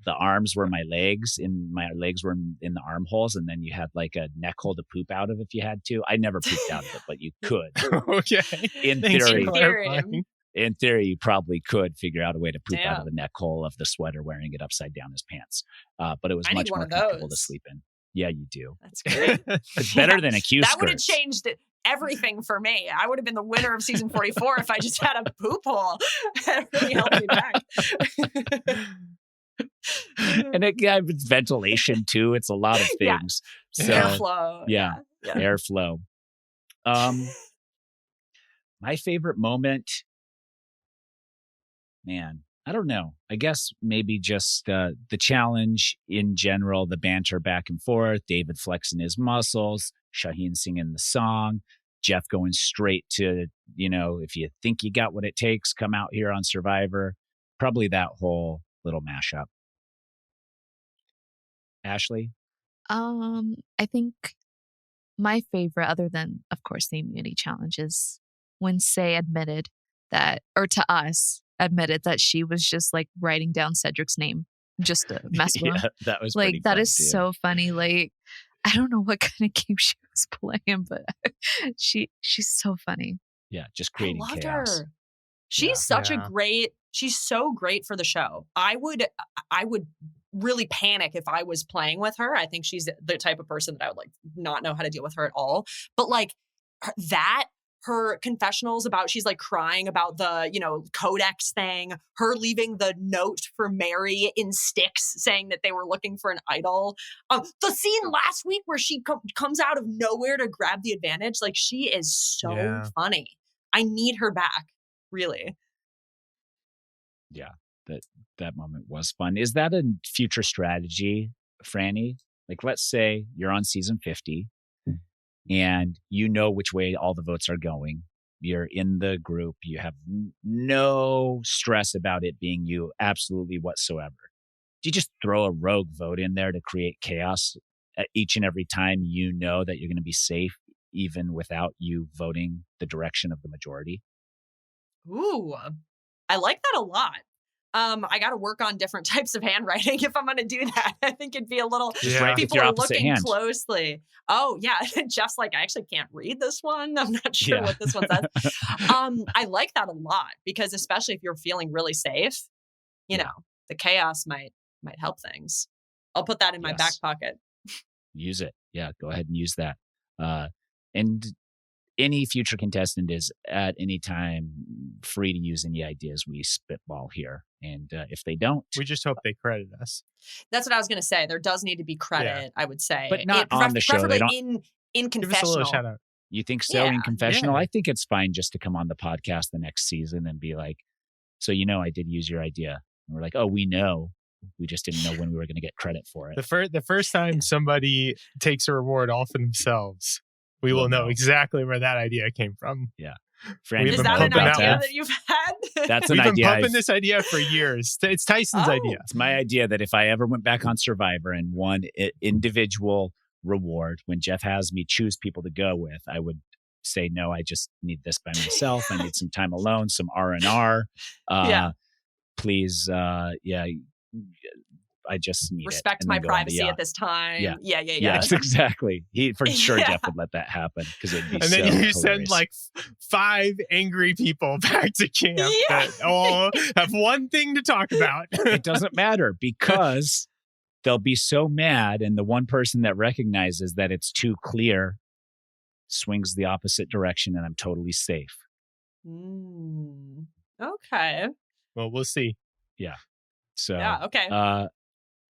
arms where my legs were in the armholes. And then you had a neck hole to poop out of if you had to. I never pooped out of it, but you could. Okay. In theory, you probably could figure out a way to poop out of the neck hole of the sweater wearing it upside down as pants. But it was much more comfortable to sleep in. Yeah, you do. That's great. It's better than a Q skirt. That would have changed everything for me. I would have been the winner of season 44 if I just had a poop hole. That really helped me back. And it's ventilation too. It's a lot of things. So, airflow. Yeah, airflow. My favorite moment, man, I don't know. I guess maybe just the challenge in general, the banter back and forth, David flexing his muscles, Shaheen singing the song, Jeff going straight to, if you think you got what it takes, come out here on Survivor. Probably that whole little mashup. Ashleigh? I think my favorite, other than, of course, the immunity challenge, is when Say admitted that, or to us, admitted that she was just like writing down Cedric's name just to mess with him. That was Like, pretty that fun, is too. so funny. Like, I don't know what kind of game she was playing, but she's so funny. Yeah, just creating I loved chaos. her. She's she's so great for the show. I would really panic if I was playing with her. I think she's the type of person that I would like not know how to deal with her at all. But like her confessionals about, she's like crying about the, codex thing, her leaving the note for Mary in sticks saying that they were looking for an idol. The scene last week where she comes out of nowhere to grab the advantage. Like, she is so funny. I need her back. Really. Yeah, that moment was fun. Is that a future strategy, Frannie? Like, let's say you're on season 50 and you know which way all the votes are going. You're in the group. You have no stress about it being you absolutely whatsoever. Do you just throw a rogue vote in there to create chaos each and every time you know that you're going to be safe, even without you voting the direction of the majority? Ooh, I like that a lot. I got to work on different types of handwriting if I'm going to do that. I think it'd be a little, people are looking closely. Oh yeah. Jeff's like, I actually can't read this one. I'm not sure what this one says. I like that a lot, because especially if you're feeling really safe, you know, the chaos might help things. I'll put that in my back pocket. Use it. Yeah. Go ahead and use that. And any future contestant is at any time free to use any ideas we spitball here. And if they don't, we just hope they credit us. That's what I was going to say. There does need to be credit, I would say. But not on the show. They don't, in confessional. Give us a little shout out. You think so? In confessional? I think it's fine just to come on the podcast the next season and be like, so, I did use your idea. And we're like, oh, we know. We just didn't know when we were going to get credit for it. The first time somebody takes a reward all for themselves, we will know exactly where that idea came from. Yeah. Frannie, is that an idea that you've had? That's an idea. We've been pumping this idea for years. It's Tyson's idea. It's my idea that if I ever went back on Survivor and won individual reward, when Jeff has me choose people to go with, I would say, no, I just need this by myself. I need some time alone, some R&R. Please, I just need respect my privacy at this time. Yeah. Yes, exactly. For sure, Jeff would let that happen because it'd be. And then you send like 5 angry people back to camp that all have one thing to talk about. It doesn't matter because they'll be so mad, and the one person that recognizes that it's too clear swings the opposite direction, and I'm totally safe. Okay. Well, we'll see. Yeah. So. Yeah. Okay.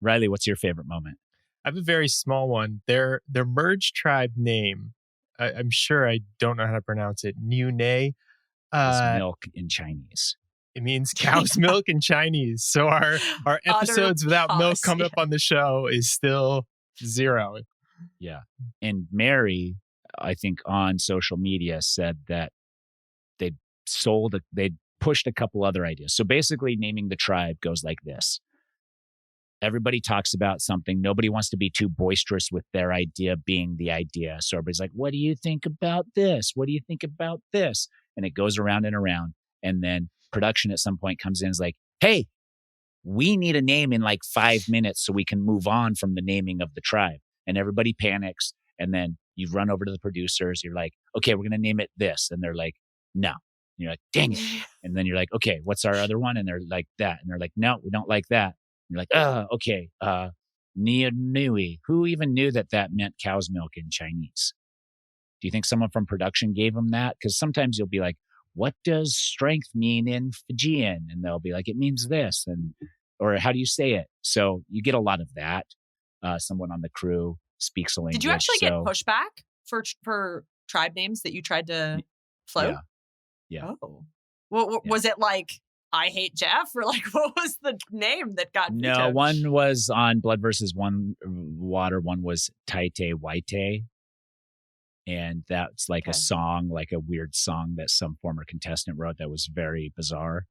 Riley, what's your favorite moment? I have a very small one. Their merged tribe name, I'm sure I don't know how to pronounce it. Nune. It's milk in Chinese. It means cow's milk in Chinese. So our episodes without milk coming up on the show is still 0. Yeah. And Mary, I think on social media said that they pushed a couple other ideas. So basically naming the tribe goes like this. Everybody talks about something. Nobody wants to be too boisterous with their idea being the idea. So everybody's like, what do you think about this? What do you think about this? And it goes around and around. And then production at some point comes in and is like, hey, we need a name in like 5 minutes so we can move on from the naming of the tribe. And everybody panics. And then you run over to the producers. You're like, okay, we're going to name it this. And they're like, no. And you're like, dang it. And then you're like, okay, what's our other one? And they're like that. And they're like, no, we don't like that. You're like, okay, Nianui. Who even knew that meant cow's milk in Chinese? Do you think someone from production gave them that? Because sometimes you'll be like, what does strength mean in Fijian? And they'll be like, it means this. Or how do you say it? So you get a lot of that. Someone on the crew speaks a language. Did you actually get pushback for tribe names that you tried to float? Yeah. Oh. Well, was it like, I hate Jeff, or like, what was the name that got vetoed? No, one was on Blood versus Water. One was Taite Waite. And that's like a song, like a weird song that some former contestant wrote that was very bizarre.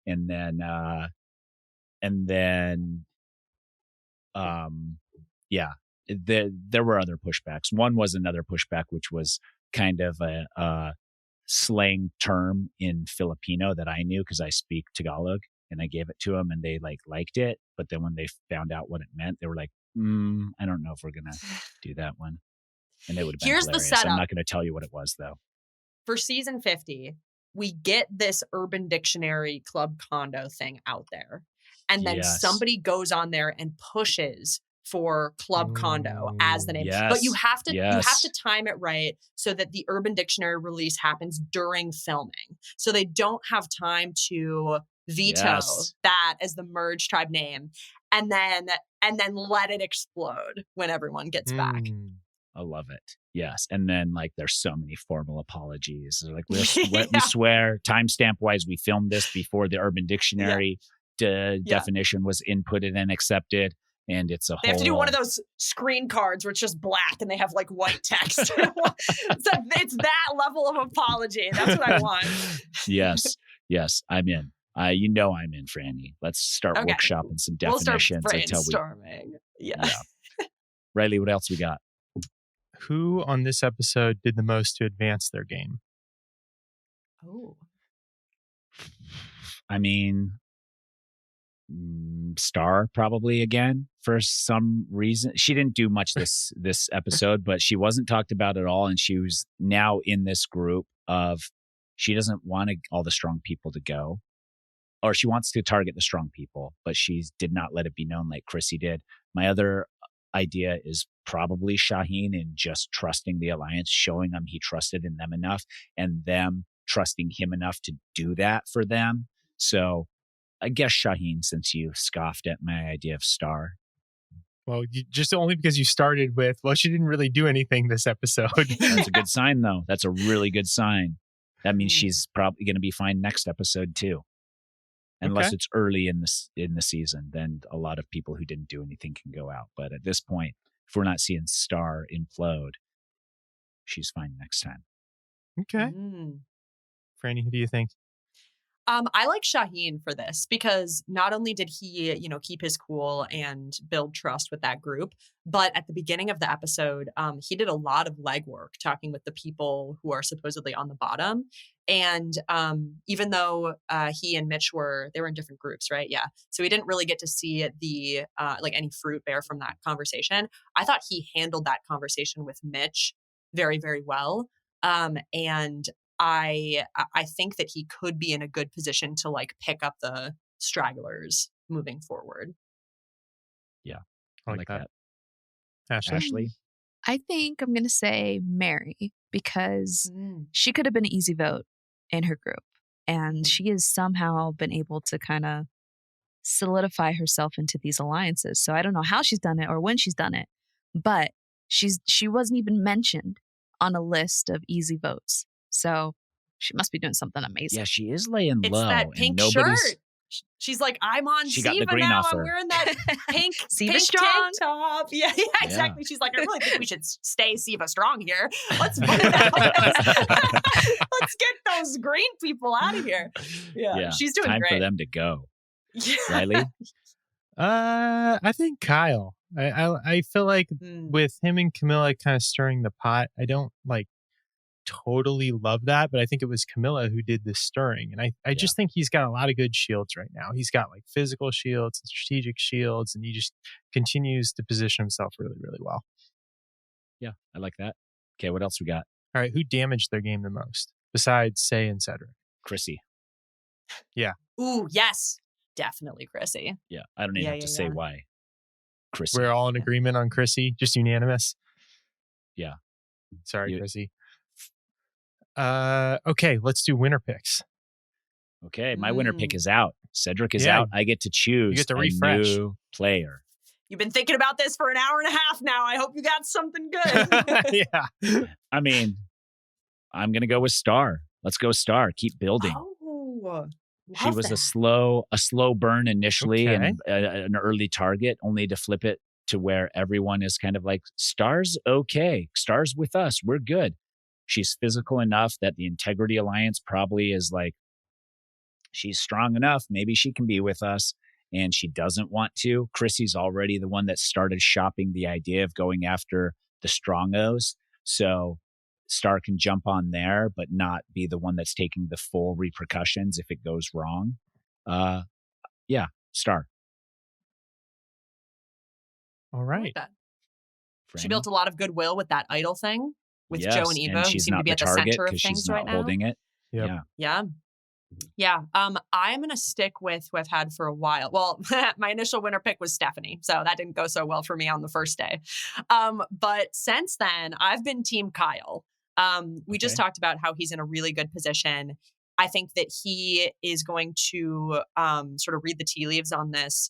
And then And then, there were other pushbacks. One was another pushback, which was kind of a slang term in Filipino that I knew because I speak Tagalog, and I gave it to them and they liked it. But then when they found out what it meant, they were like, I don't know if we're going to do that one. And it would have been Here's hilarious. the setup. I'm not going to tell you what it was though. For season 50, we get this Urban Dictionary Club Condo thing out there. And then somebody goes on there and pushes for Club Condo as the name. Yes. But you have to time it right so that the Urban Dictionary release happens during filming. So they don't have time to veto that as the merge tribe name and then let it explode when everyone gets back. I love it. Yes. And then there's so many formal apologies. They're like, we swear timestamp wise, we filmed this before the Urban Dictionary definition was inputted and accepted. And it's they have to do one of those screen cards where it's just black and they have white text. So it's that level of apology. That's what I want. Yes. I'm in. I'm in, Frannie. Let's start workshopping some definitions. We'll start brainstorming. Yeah. Riley, what else we got? Who on this episode did the most to advance their game? Oh. I mean, Star probably again for some reason. She didn't do much this episode, but she wasn't talked about at all. And she was now in this group of, she doesn't want all the strong people to go, or she wants to target the strong people, but she did not let it be known like Chrissy did. My other idea is probably Shaheen in just trusting the alliance, showing them he trusted in them enough and them trusting him enough to do that for them. So I guess Shaheen, since you scoffed at my idea of Star. Well, just only because you started with, she didn't really do anything this episode. That's a good sign, though. That's a really good sign. That means she's probably going to be fine next episode, too. Unless it's early in the season, then a lot of people who didn't do anything can go out. But at this point, if we're not seeing Star implode, she's fine next time. Okay. Frannie, who do you think? I like Shaheen for this because not only did he, keep his cool and build trust with that group, but at the beginning of the episode, he did a lot of legwork talking with the people who are supposedly on the bottom. And even though he and Mitch they were in different groups, right? Yeah. So we didn't really get to see the any fruit bear from that conversation. I thought he handled that conversation with Mitch very, very well. And I think that he could be in a good position to pick up the stragglers moving forward. Yeah, I like that. Ashleigh? I think I'm going to say Mary because she could have been an easy vote in her group. And she has somehow been able to kind of solidify herself into these alliances. So I don't know how she's done it or when she's done it, but she wasn't even mentioned on a list of easy votes. So she must be doing something amazing. Yeah, she is laying low. It's that pink shirt. She's like, I'm on she Siva got the green now. offer. I'm wearing that pink Siva tank strong. top. Yeah, exactly. Yeah. She's like, I really think we should stay Siva strong here. Let's let's get those green people out of here. Yeah, she's doing time great. For them to go. Yeah. Riley? I think Kyle. I feel like with him and Camilla kind of stirring the pot, I don't totally love that, but I think it was Camilla who did the stirring. And I just think he's got a lot of good shields right now. He's got physical shields and strategic shields, and he just continues to position himself really, really well. Yeah, I like that. Okay, what else we got? All right, who damaged their game the most besides Say and Cedric? Chrissy. Yeah. Ooh, yes. Definitely Chrissy. Yeah, I don't even have to say why. Chrissy. We're all in agreement on Chrissy, just unanimous. Yeah. Sorry, Chrissy. Okay, let's do winner picks. Okay, my winner pick is out. Cedric is out. I get to choose you get to refresh. A new player. You've been thinking about this for an hour and a half now. I hope you got something good. Yeah. I mean, I'm going to go with Star. Let's go Star. Keep building. Oh, she was a slow burn initially and an early target, only to flip it to where everyone is kind of like, Star's okay. Star's with us. We're good. She's physical enough that the Integrity Alliance probably is like, she's strong enough. Maybe she can be with us. and she doesn't want to. Chrissy's already the one that started shopping the idea of going after the Strongos. So Star can jump on there, but not be the one that's taking the full repercussions if it goes wrong. Yeah, Star. All right. I like that. She built a lot of goodwill with that idol thing with Joe and Eva, who seem to be at the center of things right now. Holding it. Yep. Yeah. I'm going to stick with who I've had for a while. Well, my initial winner pick was Stephanie, so that didn't go so well for me on the first day. But since then, I've been Team Kyle. We just talked about how he's in a really good position. I think that he is going to sort of read the tea leaves on this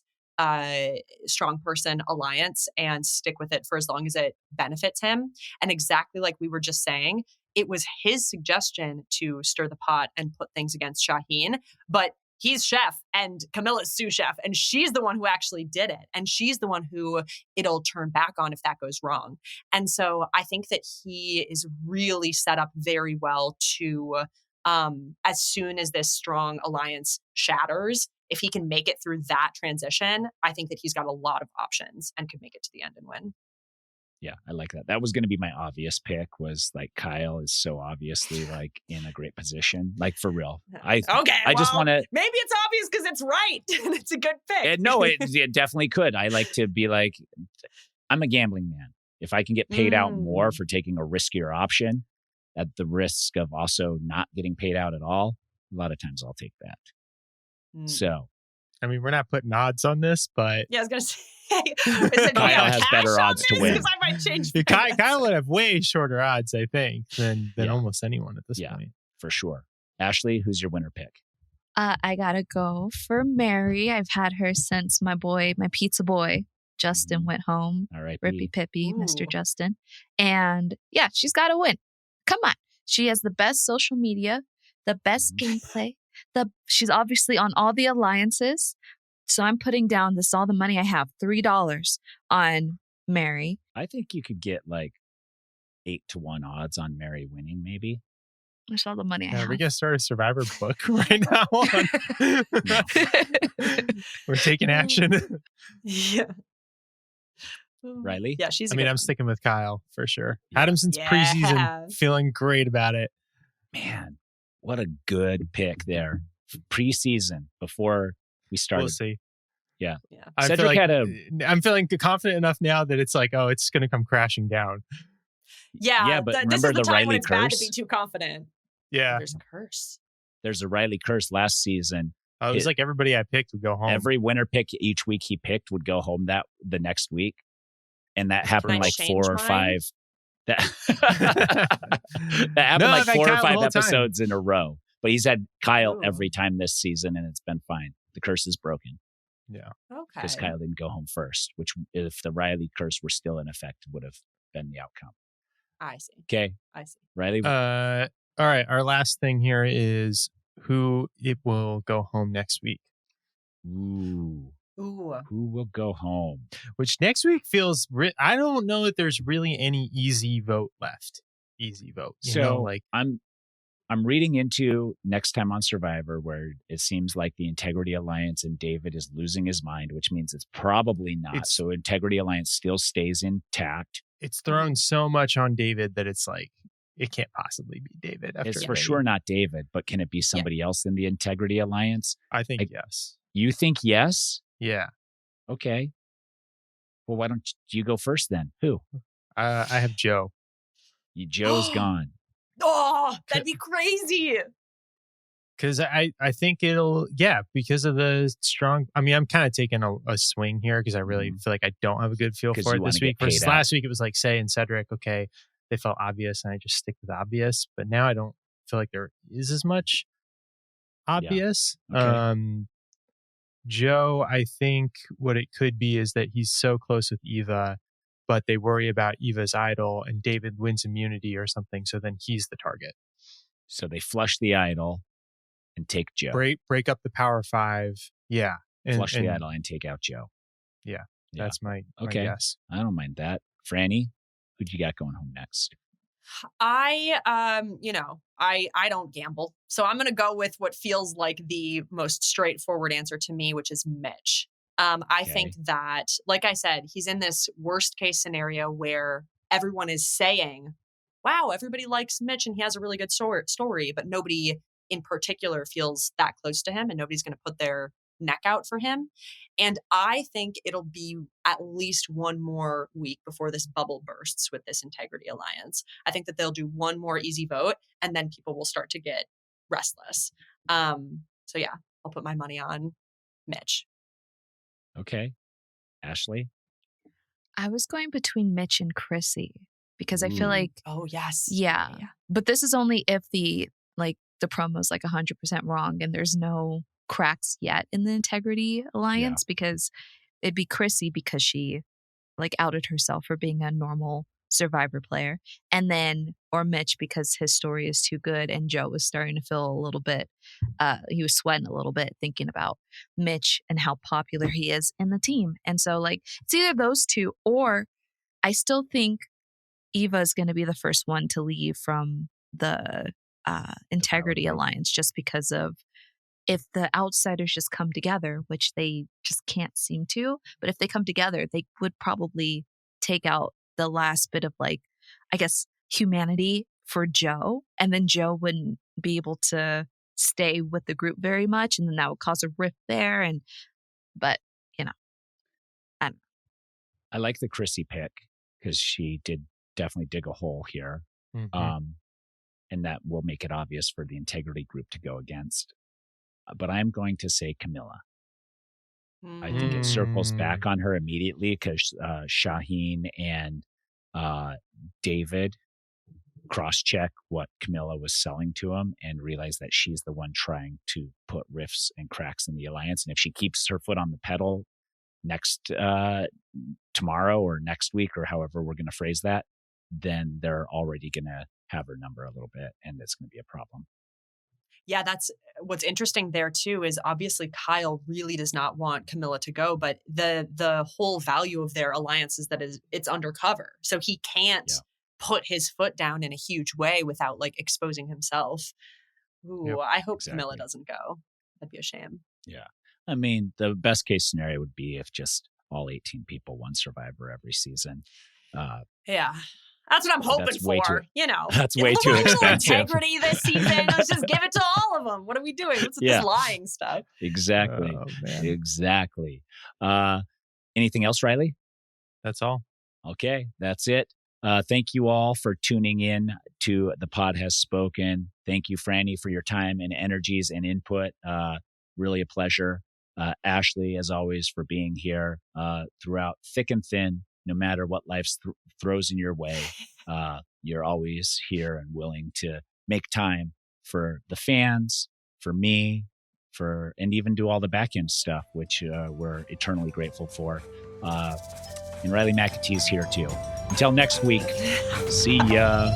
strong person alliance and stick with it for as long as it benefits him. And exactly like we were just saying, it was his suggestion to stir the pot and put things against Shaheen, but he's chef and Camilla's sous chef, and she's the one who actually did it. And she's the one who it'll turn back on if that goes wrong. And so I think that he is really set up very well to, as soon as this strong alliance shatters, if he can make it through that transition, I think that he's got a lot of options and could make it to the end and win. Yeah, I like that. That was going to be my obvious pick, was like Kyle is so obviously like in a great position, like for real. I just want to. Maybe it's obvious because it's right. It's a good pick. No, it definitely could. I like to be like, I'm a gambling man. If I can get paid out more for taking a riskier option at the risk of also not getting paid out at all, a lot of times I'll take that. So, I mean, we're not putting odds on this, but yeah, I was gonna say Kyle has better odds to win. Because I might change. Kyle would have way shorter odds, I think, than almost anyone at this point. For sure. Ashleigh, who's your winner pick? I gotta go for Mary. I've had her since my pizza boy, Justin, went home. All right. Rippy Pippy, Mr. Justin. And yeah, she's gotta win. Come on. She has the best social media, the best gameplay. She's obviously on all the alliances. So I'm putting down all the money I have, $3 on Mary. I think you could get like 8-1 odds on Mary winning, maybe. That's all the money I have. We're going to start a Survivor book right now. We're taking action. Yeah. Riley? Yeah, I'm sticking with Kyle for sure. Had him since preseason, feeling great about it. Man, what a good pick there. Preseason, before we started. We'll see. Yeah. I'm feeling confident enough now that it's like, oh, it's going to come crashing down. Yeah, but this remember is the the time Riley when it's curse? bad to be too confident. Yeah. There's a curse. There's a Riley curse last season. It was like everybody I picked would go home. Every winner pick each week he picked would go home the next week. And that happened like 4 or 5. That happened like 4 or 5 episodes in a row. But he's had Kyle every time this season, and it's been fine. The curse is broken. Yeah. Okay. Because Kyle didn't go home first, which if the Riley curse were still in effect, would have been the outcome. I see. Okay. I see. Riley? All right. Our last thing here is who it will go home next week. Ooh. Who will go home? Which next week feels... I don't know that there's really any easy vote left. Easy vote. I'm reading into next time on Survivor where it seems like the Integrity Alliance and David is losing his mind, which means it's probably not. So Integrity Alliance still stays intact. It's thrown so much on David that it's like, it can't possibly be David. It's for sure not David, but can it be somebody else in the Integrity Alliance? I think yes. You think yes? Yeah. Okay. Well, why don't you go first then? Who? I have Joe. Joe's gone. Oh, that'd be crazy. Because I think because of the strong... I mean, I'm kind of taking a swing here because I really feel like I don't have a good feel for it this week. Versus last week, it was like Say and Cedric, okay, they felt obvious and I just stick with obvious. But now I don't feel like there is as much obvious. Yeah. Okay. Joe, I think what it could be is that he's so close with Eva, but they worry about Eva's idol and David wins immunity or something. So then he's the target. So they flush the idol and take Joe. Break up the Power 5. Yeah. Flush the idol and take out Joe. Yeah. That's my guess. I don't mind that. Frannie, who'd you got going home next? I don't gamble. So I'm going to go with what feels like the most straightforward answer to me, which is Mitch. I think that, like I said, he's in this worst case scenario where everyone is saying, wow, everybody likes Mitch and he has a really good story, but nobody in particular feels that close to him and nobody's going to put their neck out for him. And I think it'll be at least one more week before this bubble bursts with this Integrity Alliance. I think that they'll do one more easy vote and then people will start to get restless. So yeah, I'll put my money on Mitch. Okay. Ashleigh? I was going between Mitch and Chrissy because I feel like, oh yes, yeah. But this is only if the promo's like 100% wrong and there's no cracks yet in the Integrity Alliance, because it'd be Chrissy because she like outed herself for being a normal Survivor player, and then or Mitch because his story is too good and Joe was starting to feel a little bit he was sweating a little bit thinking about Mitch and how popular he is in the team. And so like it's either those two, or I still think Eva is going to be the first one to leave from the Integrity Alliance, just because of if the outsiders just come together, which they just can't seem to, but if they come together, they would probably take out the last bit of like, I guess, humanity for Joe. And then Joe wouldn't be able to stay with the group very much. And then that would cause a rift there. But, you know, I don't know. I like the Chrissy pick because she did definitely dig a hole here. Mm-hmm. And that will make it obvious for the Integrity group to go against. But I'm going to say Camilla. I think it circles back on her immediately because Shaheen and David cross-check what Camilla was selling to him and realize that she's the one trying to put rifts and cracks in the alliance. And if she keeps her foot on the pedal next tomorrow or next week or however we're going to phrase that, then they're already going to have her number a little bit and it's going to be a problem. Yeah, that's what's interesting there too, is obviously Kyle really does not want Camilla to go, but the whole value of their alliance is that it's undercover. So he can't put his foot down in a huge way without like exposing himself. Ooh, I hope Camilla doesn't go. That'd be a shame. Yeah. I mean, the best case scenario would be if just all 18 people won Survivor every season. Yeah. That's what I'm hoping for. That's way too expensive. Integrity this season. Let's just give it to all of them. What are we doing? What's with this lying stuff? Exactly. Oh, man. Exactly. Anything else, Riley? That's all. Okay, that's it. Thank you all for tuning in to The Pod Has Spoken. Thank you, Frannie, for your time and energies and input. Really a pleasure. Ashleigh, as always, for being here throughout thick and thin. No matter what life throws in your way, you're always here and willing to make time for the fans, for me, and even do all the back end stuff, which we're eternally grateful for. And Riley McAtee is here too. Until next week, see ya.